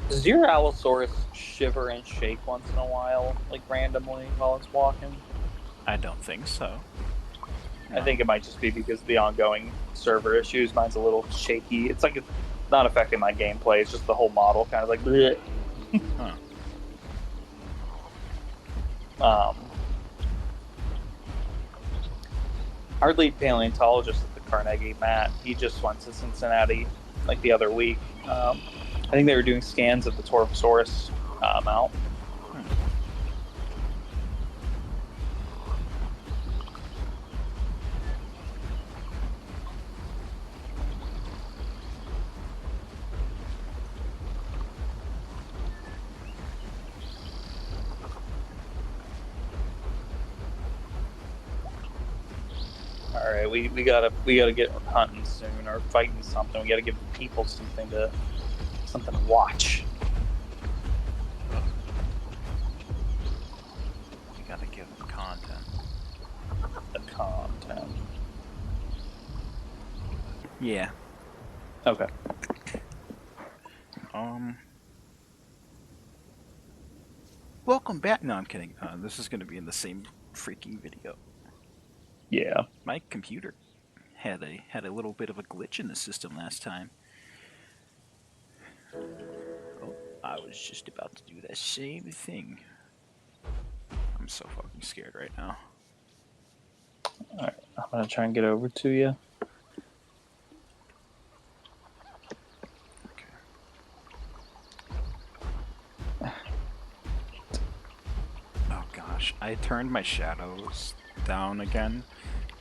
B: Does your Allosaurus shiver and shake once in a while, like randomly while it's walking?
A: I don't think so.
B: No. I think it might just be because of the ongoing server issues. Mine's a little shaky. It's like it's not affecting my gameplay. It's just the whole model kind of like bleh. Our lead paleontologist at the Carnegie, Matt, he just went to Cincinnati like the other week. I think they were doing scans of the Torosaurus mount. right, we gotta get hunting soon or fighting something. We gotta give the people something to watch.
A: We gotta give them content.
B: The content.
A: Yeah.
B: Okay.
A: Welcome back. No, I'm kidding. This is gonna be in the same freaking video.
B: Yeah.
A: My computer had a little bit of a glitch in the system last time. Oh, I was just about to do that same thing. I'm so fucking scared right now.
B: All right, I'm gonna try and get over to you.
A: Oh gosh, I turned my shadows down again,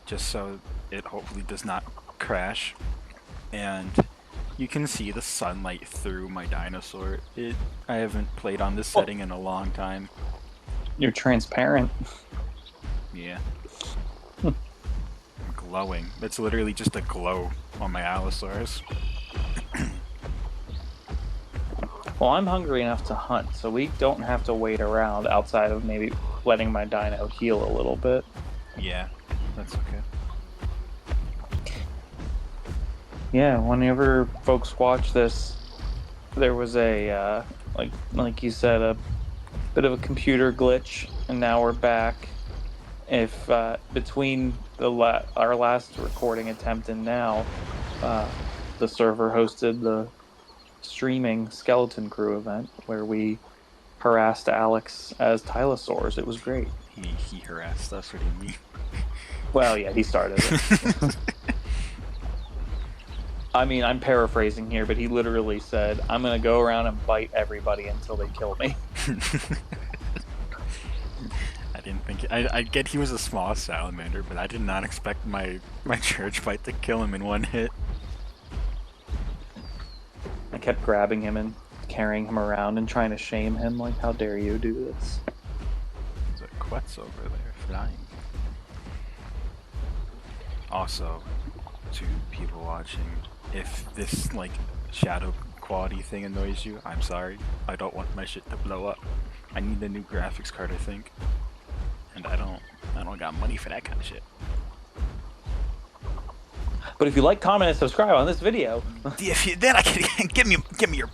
A: just so it hopefully does not crash. And you can see the sunlight through my dinosaur. I haven't played on this setting in a long time.
B: You're transparent.
A: Yeah. Glowing. It's literally just a glow on my Allosaurus.
B: Well, I'm hungry enough to hunt, so we don't have to wait around outside of maybe letting my dino heal a little bit.
A: Yeah, that's okay.
B: Yeah, whenever folks watch this, there was a like you said, a bit of a computer glitch, and now we're back. If between our last recording attempt and now, the server hosted the streaming Skeleton Crew event where we harassed Alex as Tylosaurs. It was great.
A: He harassed us. What do you mean?
B: Well, yeah, he started it. I mean, I'm paraphrasing here, but he literally said, "I'm gonna go around and bite everybody until they kill me."
A: I didn't think I get he was a small salamander, but I did not expect my church bite to kill him in one hit.
B: I kept grabbing him and carrying him around and trying to shame him, like, "How dare you do this?"
A: There's a Quetz over there flying. Also, to people watching, if this like shadow quality thing annoys you, I'm sorry. I don't want my shit to blow up. I need a new graphics card, I think, and I don't got money for that kind of shit.
B: But if you like, comment, and subscribe on this video,
A: then I can give me your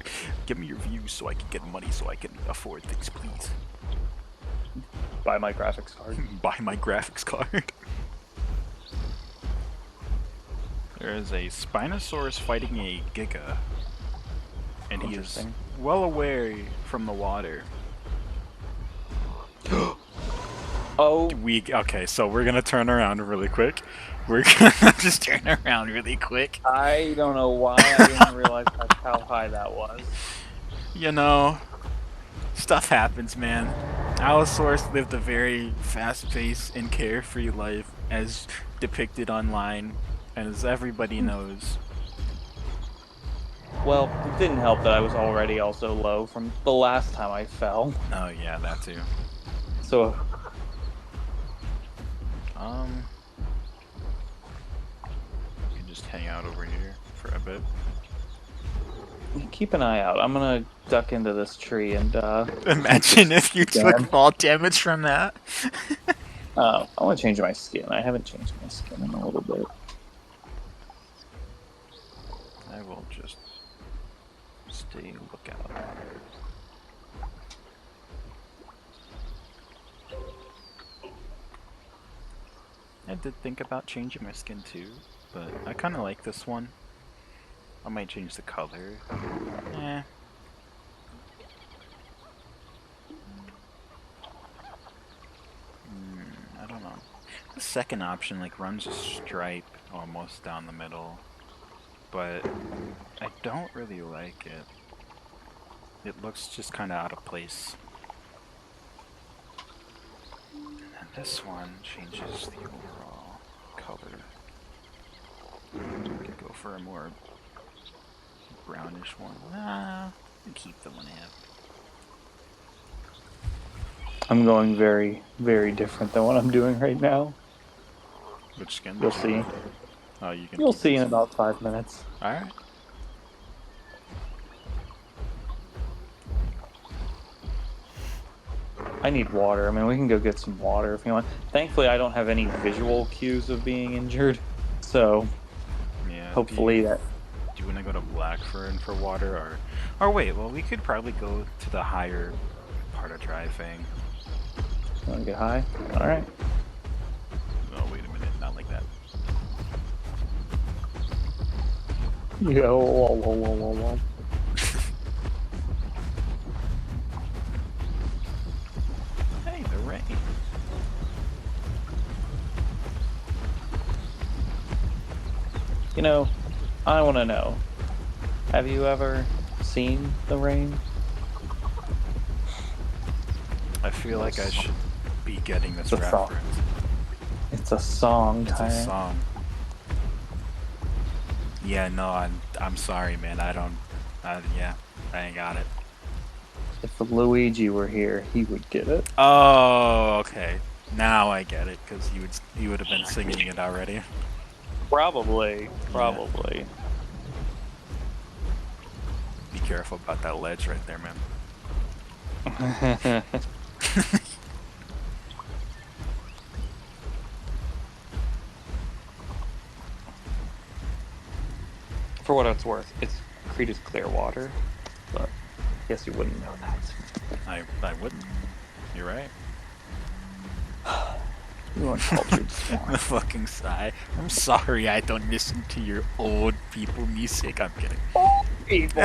A: views so I can get money so I can afford things, please.
B: buy my graphics card.
A: Buy my graphics card. There is a Spinosaurus fighting a Giga, and he is well away from the water.
B: Oh.
A: Okay, so we're gonna turn around really quick. We're gonna just turn around really quick.
B: I don't know why I didn't realize how high that was.
A: You know, stuff happens, man. Allosaurus lived a very fast-paced and carefree life, as depicted online, and as everybody knows.
B: Well, it didn't help that I was already also low from the last time I fell.
A: Oh yeah, that too.
B: So,
A: you can just hang out over here for a bit.
B: keep an eye out. I'm gonna duck into this tree and
A: imagine if you took fall damage from that.
B: I want to change my skin. I haven't changed my skin in a little bit.
A: I will just stay lookout. I did think about changing my skin too, but I kind of like this one. I might change the color. Eh. I don't know. The second option like runs a stripe almost down the middle, but I don't really like it. It looks just kind of out of place. And this one changes the overall color. I could go for a more brownish one. Nah, I'll keep the one I have.
B: I'm going very, very different than what I'm doing right now.
A: Which skin?
B: You'll see.
A: Oh, you can
B: You'll
A: keep
B: see in
A: this.
B: about 5 minutes.
A: Alright.
B: I need water. I mean, we can go get some water if you want. Thankfully, I don't have any visual cues of being injured, so
A: Yeah,
B: hopefully that.
A: do you want to go to Blackfern for water, or wait, well, we could probably go to the higher part of Dry Fang.
B: Want to get high? All right.
A: Oh, wait a minute, not like that.
B: Yeah. Whoa, whoa, whoa, whoa, whoa.
A: Hey, the rain.
B: You know, I want to know. Have you ever seen the rain?
A: I feel like I should be getting this
B: It's a song.
A: reference.
B: It's a song,
A: It's a
B: Tyler.
A: song. Yeah, no, I'm sorry, man. I don't. Yeah, I ain't got it.
B: If Luigi were here, he would get it.
A: Oh, okay. Now I get it, because you would have been singing it already.
B: Probably.
A: Be careful about that ledge right there, man.
B: For what it's worth, it's Creed clear water, but I guess you wouldn't know that.
A: I wouldn't. You're right.
B: You uncultured
A: The
B: swine.
A: fucking sigh. I'm sorry I don't listen to your old people music. I'm kidding.
B: People.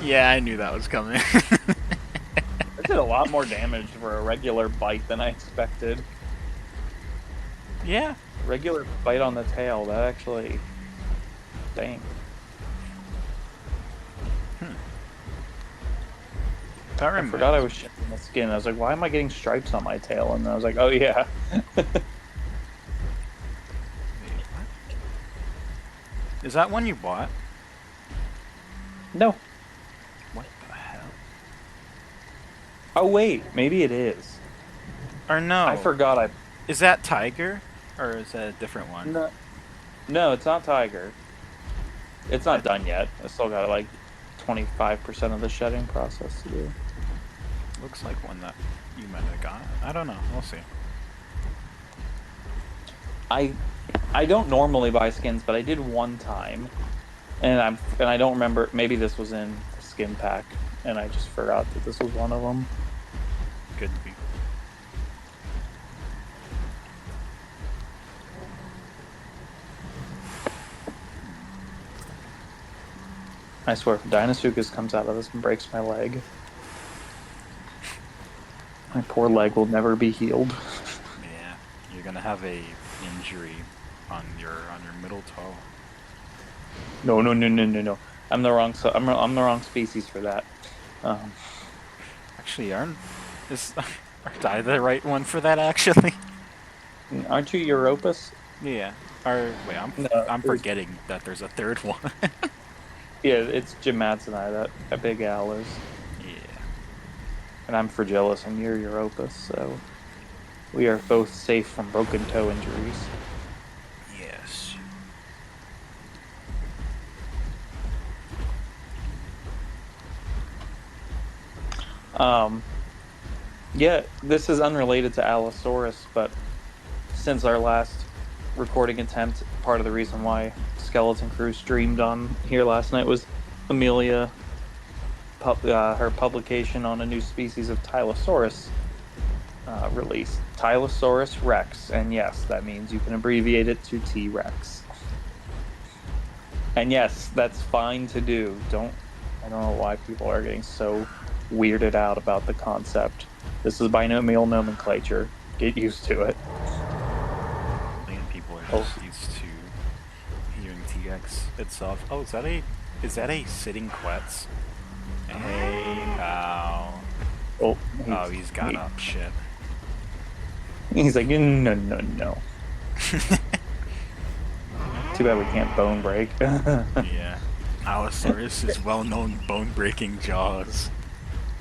A: Yeah, I knew that was coming.
B: That did a lot more damage for a regular bite than I expected.
A: Yeah.
B: Regular bite on the tail, that actually... Dang. I forgot I was shedding the skin. I was like, why am I getting stripes on my tail? And I was like, oh yeah.
A: Is that one you bought?
B: No.
A: What the hell?
B: Oh wait, maybe it is.
A: Or no.
B: I forgot I...
A: Is that Tiger? Or is that a different one?
B: No, it's not Tiger. It's not done yet. I still got like 25% of the shedding process to do.
A: Looks like one that you might have got. I don't know. We'll see.
B: I don't normally buy skins, but I did one time, and I don't remember. Maybe this was in the skin pack, and I just forgot that this was one of them.
A: Could be.
B: I swear, if Dinosaurus comes out of this and breaks my leg, my poor leg will never be healed.
A: Yeah, you're gonna have a injury on your middle toe.
B: No. I'm the wrong. I'm the wrong species for that.
A: Actually, aren't I the right one for that? Actually.
B: Aren't you Europus?
A: Yeah. Wait, I'm forgetting that there's a third one.
B: Yeah, it's Jim Matz and I. That big Al is.
A: Yeah.
B: And I'm Fragilis, and you're Europus, so we are both safe from broken toe injuries.
A: Yes.
B: Yeah, this is unrelated to Allosaurus, but since our last recording attempt, part of the reason why Skeleton Crew streamed on here last night was Amelia, her publication on a new species of Tylosaurus released. Tylosaurus rex, and yes, that means you can abbreviate it to T-Rex. And yes, that's fine to do. I don't know why people are getting so weirded out about the concept. This is binomial nomenclature. Get used to it.
A: I think people are just used to hearing T-Rex itself. Oh, is that a sitting Quetz? Hey, pal.
B: Oh,
A: he's got up. Shit.
B: He's like, no. Too bad we can't bone break.
A: Yeah. Allosaurus is well-known bone-breaking jaws.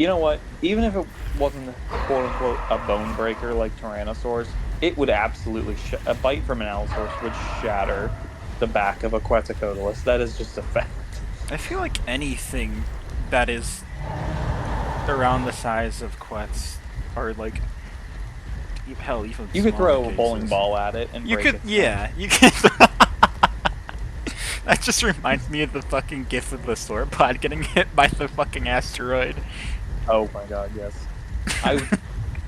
B: You know what? Even if it wasn't quote unquote a bone breaker like Tyrannosaurus, it would absolutely a bite from an Allosaurus would shatter the back of a Quetzalcoatlus. That is just a fact.
A: I feel like anything that is around the size of Quetz, or like, hell, even
B: You could
A: smaller
B: throw a bowling
A: cases.
B: ball at it and
A: You
B: break
A: could,
B: its neck.
A: yeah, you could. That just reminds me of the fucking gif of the sauropod getting hit by the fucking asteroid.
B: Oh my god, yes.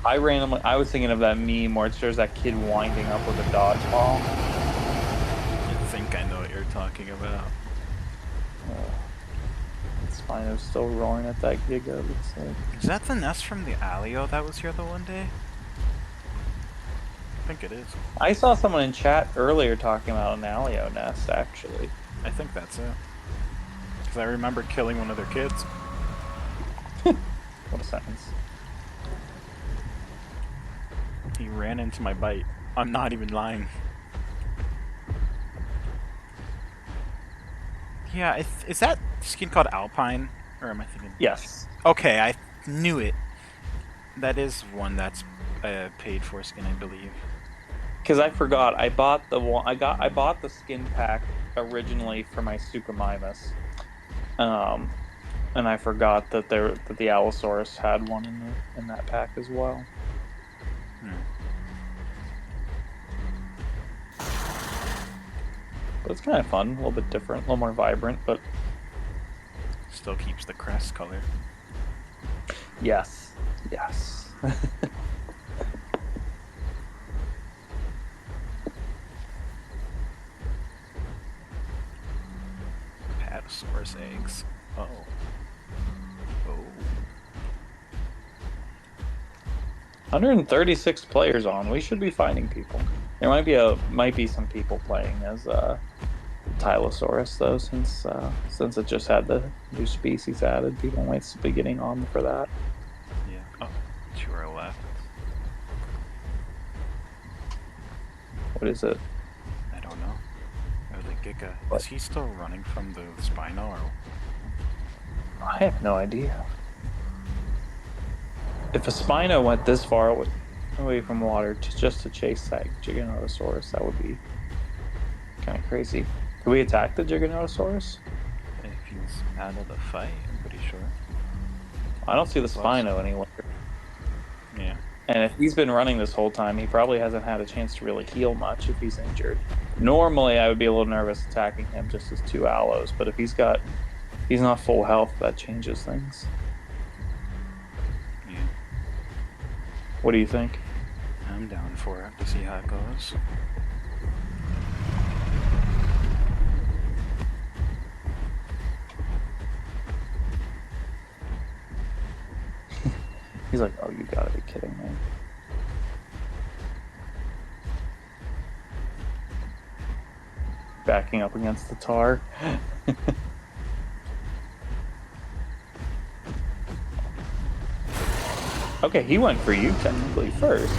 B: I randomly I was thinking of that meme where it shows that kid winding up with a dodgeball.
A: I think I know what you're talking about.
B: Spino's still roaring at that giga.
A: Is that the nest from the Alio that was here the one day? I think it is.
B: I saw someone in chat earlier talking about an Alio nest, actually.
A: I think that's it. Because I remember killing one of their kids.
B: What a sentence.
A: He ran into my bite. I'm not even lying. Yeah, is that skin called Alpine? Or am I thinking?
B: Yes.
A: Okay, I knew it. That is one that's paid for skin, I believe.
B: Because I forgot, I bought the one. I bought the skin pack originally for my Suchomimus, and I forgot that the Allosaurus had one in that pack as well. But it's kind of fun, a little bit different, a little more vibrant, but
A: still keeps the crest color.
B: Yes. Yes.
A: Allosaurus eggs. Oh. Oh.
B: 136 players on. We should be finding people. There might be some people playing as Tylosaurus though, since it just had the new species added. People might be getting on for that.
A: Yeah. Oh, 2 are left.
B: What is it?
A: I don't know. Oh, the Giga. What? Is he still running from the Spino or?
B: I have no idea. If a Spino went this far away from water just to chase that Giganotosaurus, that would be kind of crazy. Could we attack the Giganotosaurus?
A: If he's out of the fight, I'm pretty sure.
B: I don't see the Spino anywhere.
A: Yeah.
B: And if he's been running this whole time, he probably hasn't had a chance to really heal much if he's injured. Normally, I would be a little nervous attacking him just as 2 Allos, but if he's not full health, that changes things.
A: Yeah.
B: What do you think?
A: I'm down for it to see how it goes.
B: He's like, oh, you gotta be kidding me. Backing up against the tar. Okay, he went for you technically first.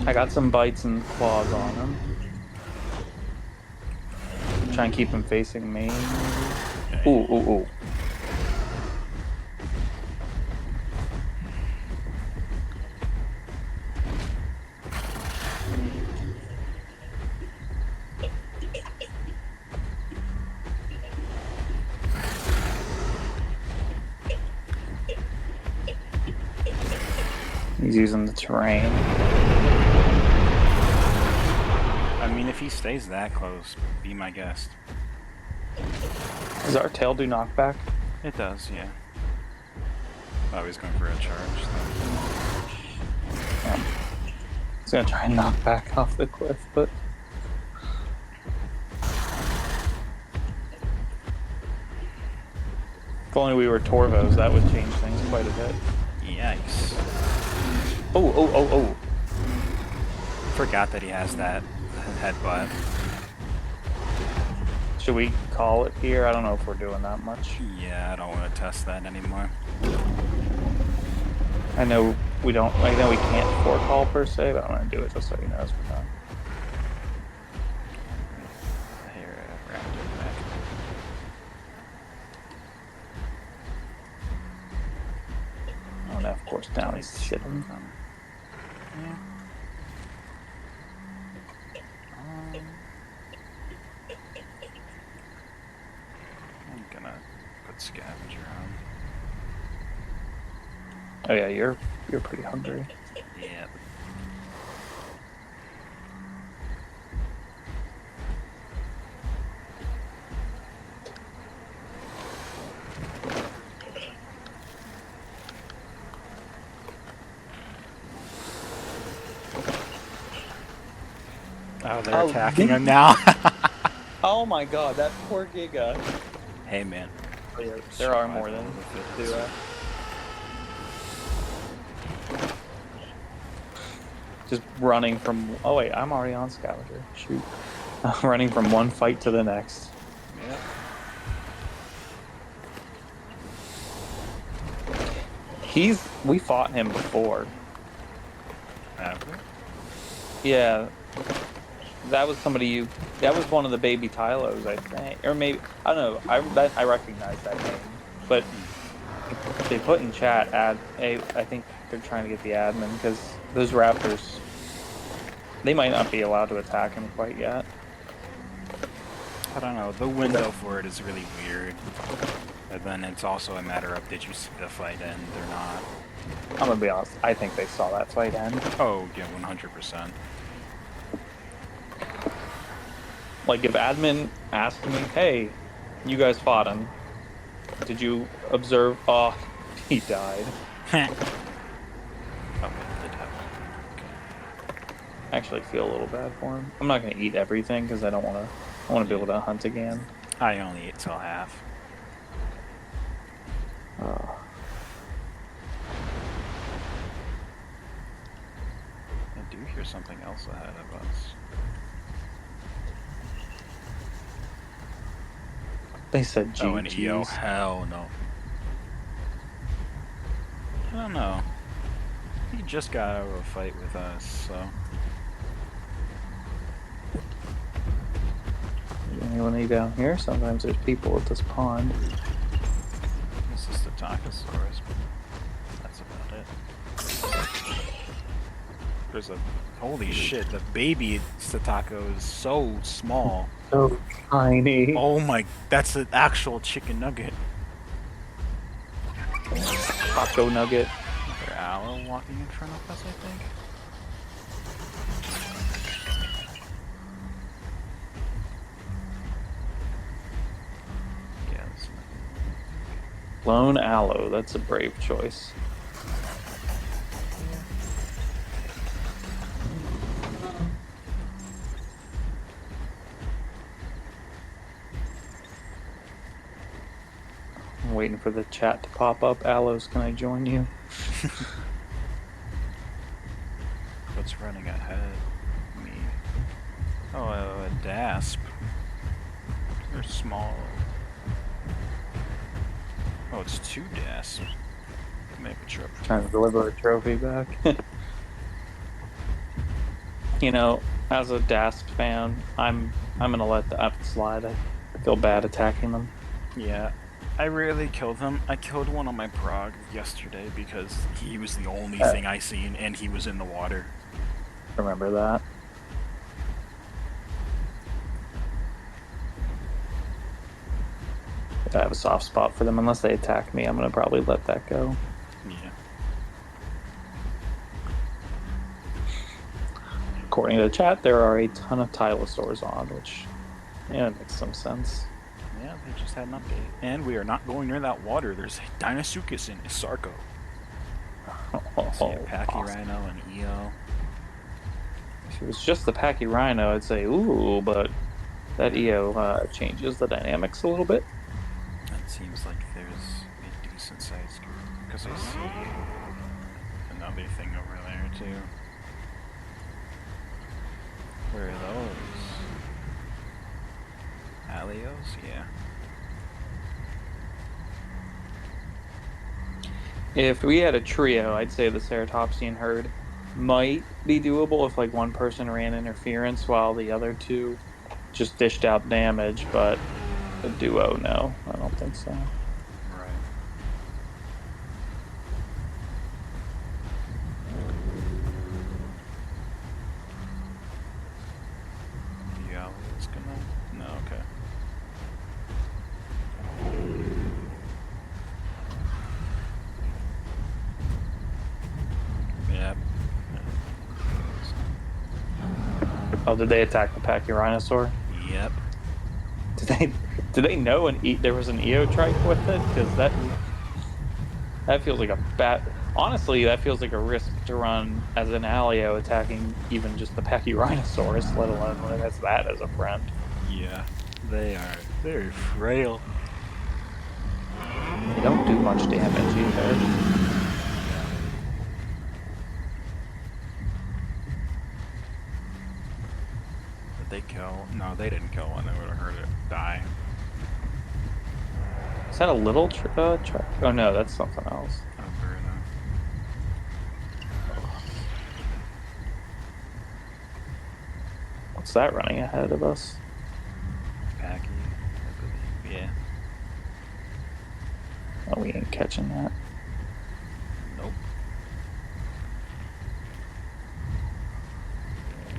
B: I got some bites and claws on him. Try and keep him facing me.
A: Okay.
B: Ooh, ooh, ooh. He's using the terrain.
A: I mean, if he stays that close, be my guest.
B: Does our tail do knockback?
A: It does, yeah. Oh, he's going for a charge.
B: Yeah. He's gonna try and knock back off the cliff, but... If only we were Torvos, that would change things quite a bit.
A: Yikes.
B: Oh, oh, oh, oh.
A: Forgot that he has that headbutt.
B: Should we call it here? I don't know if we're doing that much.
A: Yeah, I don't want to test that anymore.
B: I know we can't forecall per se, but I'm gonna do it just so he knows we're done.
A: Here, raptor back.
C: course, now he's shitting.
A: Yeah. I'm gonna put scavenger on.
C: Oh yeah, you're pretty hungry.
A: Yep. Oh, they're attacking him now.
C: Oh my god, that poor Giga.
A: Hey, man.
C: Oh, yeah, there are more than two. Just running from. Oh wait, I'm already on scavenger. Shoot, running from one fight to the next.
A: Yep.
C: We fought him before.
A: Have we?
C: Yeah, that was somebody that was one of the baby Tylos, I think, or maybe I don't know. I recognize that name, but they put in chat I think they're trying to get the admin because those raptors, they might not be allowed to attack him quite yet.
A: I don't know. The window for it is really weird. And then it's also a matter of, did you see the fight end or not?
C: I'm gonna be honest. I think they saw that fight end.
A: Oh yeah, 100%.
C: Like if admin asked me, "Hey, you guys fought him. Did you observe?" Oh, he died.
A: Okay, did happen.
C: I actually feel a little bad for him. I'm not gonna eat everything because I don't want to. I want to be able to hunt again.
A: I only ate till half.
C: Oh.
A: I do hear something else ahead of us.
C: They said GG's.
A: Oh, an EO. Hell no. I don't know. He just got out of a fight with us, so.
C: Anyone need down here? Sometimes there's people at this pond.
A: This is the Allosaurus, but that's about it. There's a... Holy shit, the baby Satako is so small.
C: So tiny.
A: Oh my... That's an actual chicken nugget.
C: Taco nugget.
A: Another owl walking in front of us, I think. Yeah, this
C: Lone aloe. That's a brave choice. I'm waiting for the chat to pop up. Aloes, can I join you?
A: What's running ahead? Me. Oh, a dasp. They're small. Oh, it's two dasps. Make a trip.
C: Trying to deliver a trophy back. You know, as a Dasp fan, I'm gonna let the up slide. I feel bad attacking them.
A: Yeah, I rarely kill them. I killed one on my prog yesterday because he was the only thing I seen, and he was in the water.
C: Remember that. I have a soft spot for them. Unless they attack me, I'm gonna probably let that go.
A: Yeah.
C: According to the chat, there are a ton of Allosaurus on, which, yeah, it makes some sense.
A: Yeah, they just had an update. And we are not going near that water. There's a Dinosaurus and a Sarco. See a Pachyrhino and Eo.
C: If it was just the Pachyrhino, I'd say, ooh, but that Eo changes the dynamics a little bit.
A: It seems like there's a decent sized group, because I see another thing over there too. Where are those? Alios? Yeah.
C: If we had a trio, I'd say the Ceratopsian herd might be doable if like one person ran interference while the other two just dished out damage, but a duo, no, I don't think so.
A: Right.
C: Oh, did they attack the Pachyrhinosaur?
A: Yep.
C: Did they know there was an Eotrike with it? Because that feels like a bat. Honestly, that feels like a risk to run as an Alio attacking even just the Pachyrhinosaurus, let alone when it has that as a friend.
A: Yeah. They are very frail.
C: They don't do much damage either.
A: Did they kill? No, they didn't kill one. They would have heard it die.
C: Is that a little track? Oh no, that's something else.
A: Over though.
C: What's that running ahead of us?
A: Packy, I believe. Yeah.
C: Oh, we ain't catching that.
A: Nope.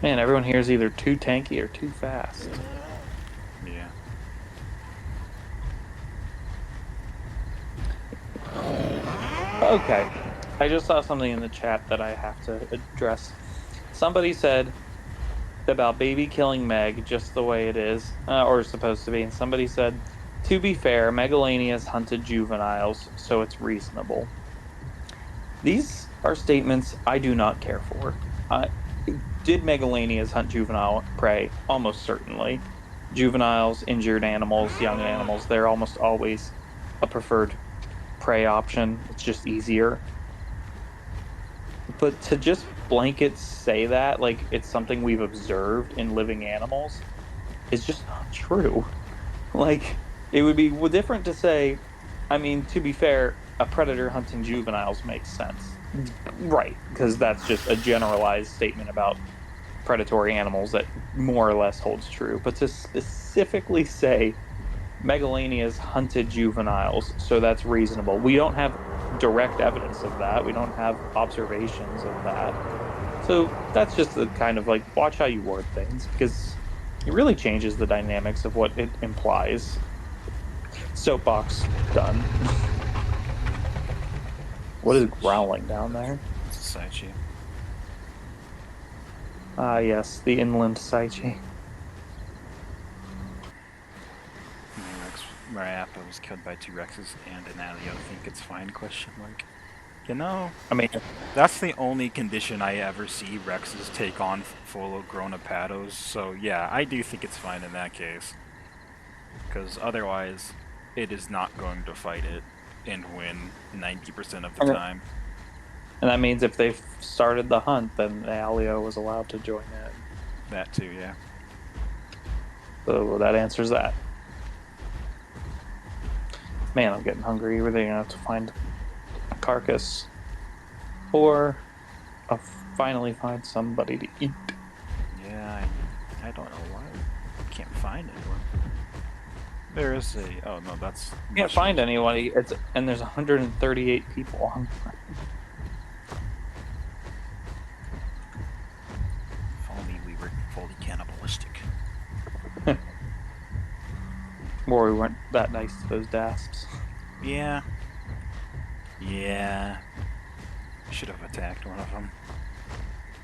C: Man, everyone here is either too tanky or too fast.
A: Yeah.
C: Okay. I just saw something in the chat that I have to address. Somebody said about baby killing Meg just the way it is, or is supposed to be, and somebody said, to be fair, Megalanias hunted juveniles, so it's reasonable. These are statements I do not care for. Did Megalanias hunt juvenile prey? Almost certainly. Juveniles, injured animals, young animals, they're almost always a preferred prey option. It's just easier. But to just blanket say that, like it's something we've observed in living animals, is just not true. Like, it would be different to say, I mean, to be fair, a predator hunting juveniles makes sense. Right, because that's just a generalized statement about predatory animals that more or less holds true. But to specifically say Megalanias hunted juveniles, so that's reasonable. We don't have direct evidence of that. We don't have observations of that. So that's just the kind of like, watch how you word things, because it really changes the dynamics of what it implies. Soapbox done. What is growling down there?
A: It's a Saichi.
C: Ah, yes, the inland Saichi.
A: Mariappa was killed by two Rexes and an Alio. Think it's fine? Question mark. You know,
C: I mean,
A: that's the only condition I ever see Rexes take on full-grown Apatos. So yeah, I do think it's fine in that case. Because otherwise, it is not going to fight it and win 90% of the time.
C: And that means if they've started the hunt, then the Alio was allowed to join in.
A: That too, yeah.
C: So that answers that. Man, I'm getting hungry. We're going to have to find a carcass. Or I'll finally find somebody to eat.
A: Yeah, I don't know why I can't find anyone. There is a... Oh, no, that's...
C: You can't find anybody. And there's 138 people on.
A: If only we were fully cannibalistic.
C: Or we weren't that nice to those dasps.
A: Yeah. Yeah. Should have attacked one of them.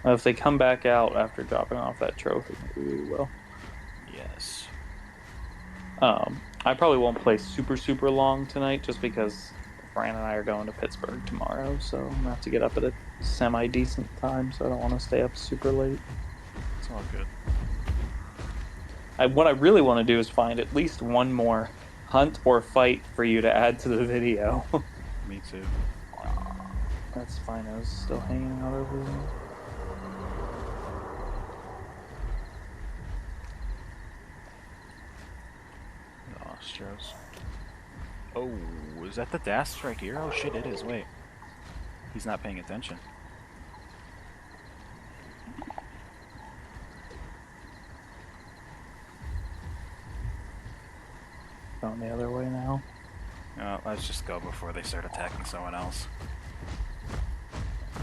C: If they come back out after dropping off that trophy, maybe we will.
A: Yes.
C: I probably won't play super long tonight just because Fran and I are going to Pittsburgh tomorrow, so I'm going to have to get up at a semi-decent time, so I don't want to stay up super late.
A: It's all good.
C: What I really want to do is find at least one more hunt or fight for you to add to the video.
A: Me too.
C: That's fine. I was still hanging out over there.
A: Astros. Oh, is that the Das right here? Oh shit, it is. Wait. He's not paying attention.
C: Going the other way now.
A: Let's just go before they start attacking someone else.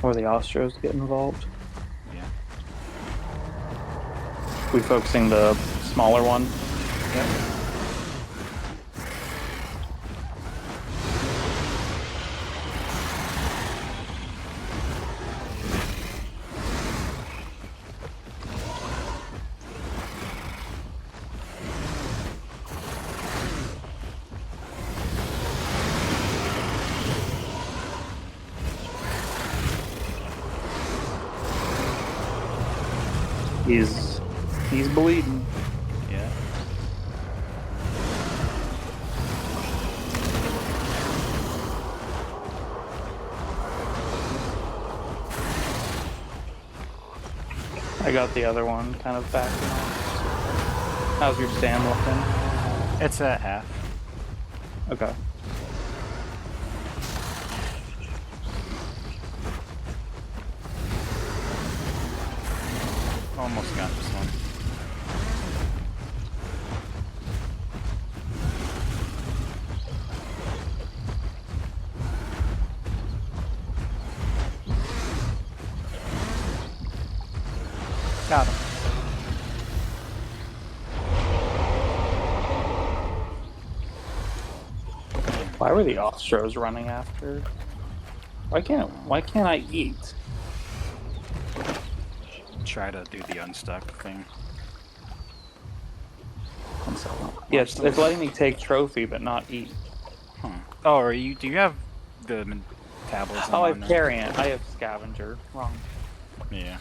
C: Or the Astros get involved.
A: Yeah.
C: We focusing the smaller one?
A: Yep.
C: He's bleeding.
A: Yeah.
C: I got the other one kind of backing off. How's your stand looking?
A: It's at half.
C: Okay.
A: Almost got this one. Got him.
C: Why were the Ostros running after? Why can't I eat?
A: Try to do the unstuck thing.
C: Yes, it's letting me take trophy but not eat.
A: Huh. Oh, are you? Do you have the metabolism
C: Oh, I
A: on
C: have
A: there?
C: carrion. I have scavenger. Wrong.
A: Yeah.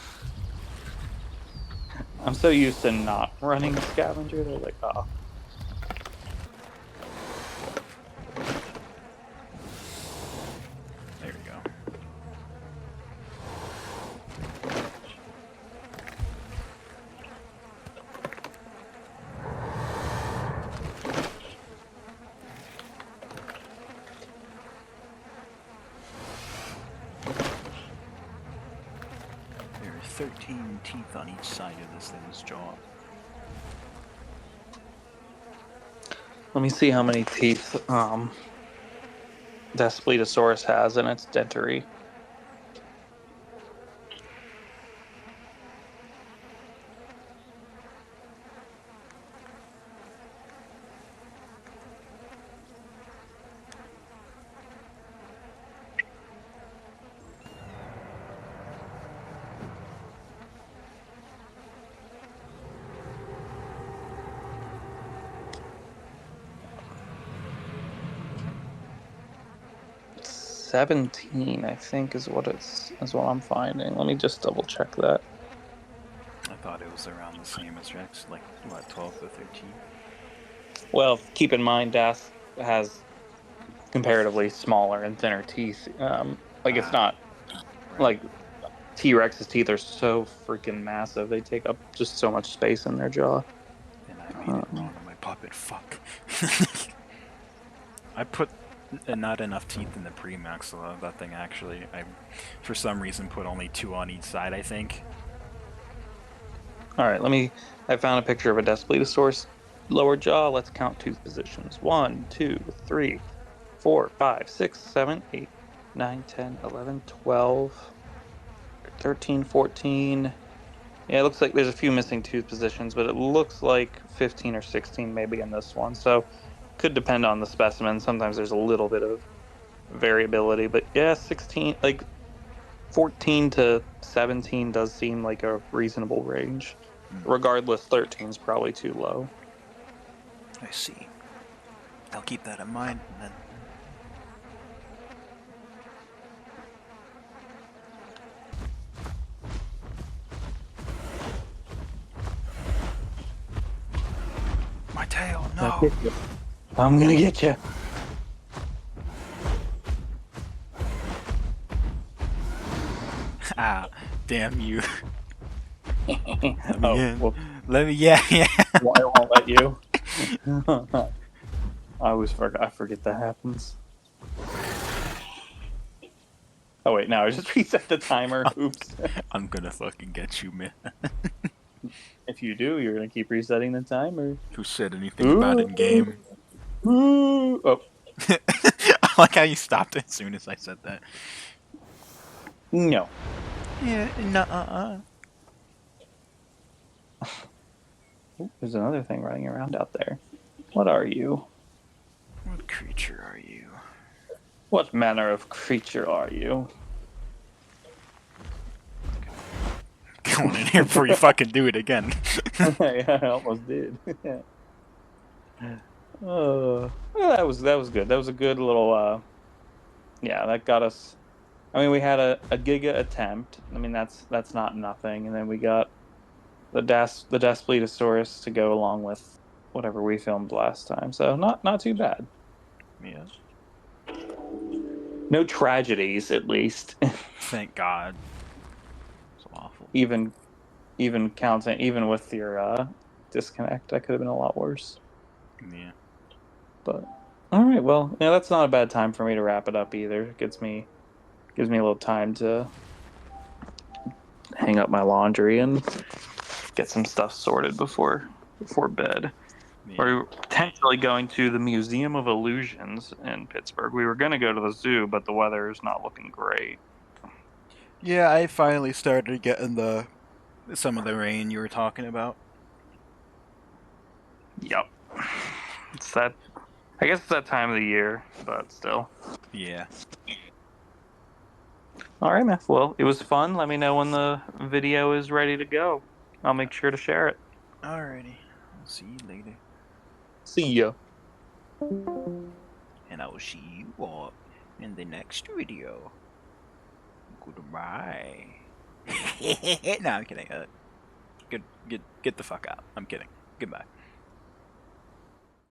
C: I'm so used to not running scavenger. They're like, oh.
A: There we go. There are 13 teeth on each side of this thing's jaw.
C: Let me see how many teeth Daspletosaurus has in its dentary. $17, I think, is what I'm finding. Let me just double check that.
A: I thought it was around the same as Rex, like what, 12 to 13?
C: Well, keep in mind, Das has comparatively smaller and thinner teeth. It's not
A: Right.
C: like T-Rex's teeth are so freaking massive. They take up just so much space in their jaw.
A: And I made it wrong on my puppet. Fuck. I put not enough teeth in the pre-max. That thing actually, I for some reason put only 2 on each side. I think.
C: All right, I found a picture of a Daspletosaurus lower jaw. Let's count tooth positions. 1, 2, 3, 4, 5, 6, 7, 8, 9, 10, 11, 12, 13, 14. Yeah, it looks like there's a few missing tooth positions, but it looks like 15 or 16 maybe in this one. So could depend on the specimen. Sometimes there's a little bit of variability, but yeah, 16, like 14 to 17 does seem like a reasonable range. Regardless, 13 is probably too low.
A: I see. I'll keep that in mind. And then. My tail, no!
C: I'm gonna get you.
A: Ah, damn you. Let me in.
C: Well,
A: Let me, yeah.
C: I won't let you. I forget that happens. Oh wait, no, I just reset the timer. Oops.
A: I'm gonna fucking get you, man.
C: If you do, you're gonna keep resetting the timer.
A: Who said anything about in game?
C: Oh.
A: I like how you stopped as soon as I said that.
C: No.
A: Yeah, no.
C: Ooh, there's another thing running around out there. What are you?
A: What creature are you?
C: What manner of creature are you?
A: Going in here before you fucking do it again.
C: Yeah, I almost did. Well, that was good. That was a good little. Yeah, that got us. I mean, we had a Giga attempt. I mean, that's not nothing. And then we got the Daspletosaurus to go along with whatever we filmed last time. So not too bad.
A: Yeah.
C: No tragedies, at least.
A: Thank God. It's awful.
C: even counting, even with your disconnect, that could have been a lot worse.
A: Yeah.
C: But all right, well, yeah, that's not a bad time for me to wrap it up either. It gives me a little time to hang up my laundry and get some stuff sorted before bed.
A: Yeah.
C: We're potentially going to the Museum of Illusions in Pittsburgh. We were going to go to the zoo, but the weather is not looking great.
A: Yeah, I finally started getting some of the rain you were talking about.
C: Yep. It's that. I guess it's that time of the year, but still.
A: Yeah.
C: All right, man. Well, it was fun. Let me know when the video is ready to go. I'll make sure to share it.
A: Alrighty. I'll see you later.
C: See ya.
A: And I will see you all in the next video. Goodbye. No, I'm kidding. Get the fuck out. I'm kidding. Goodbye.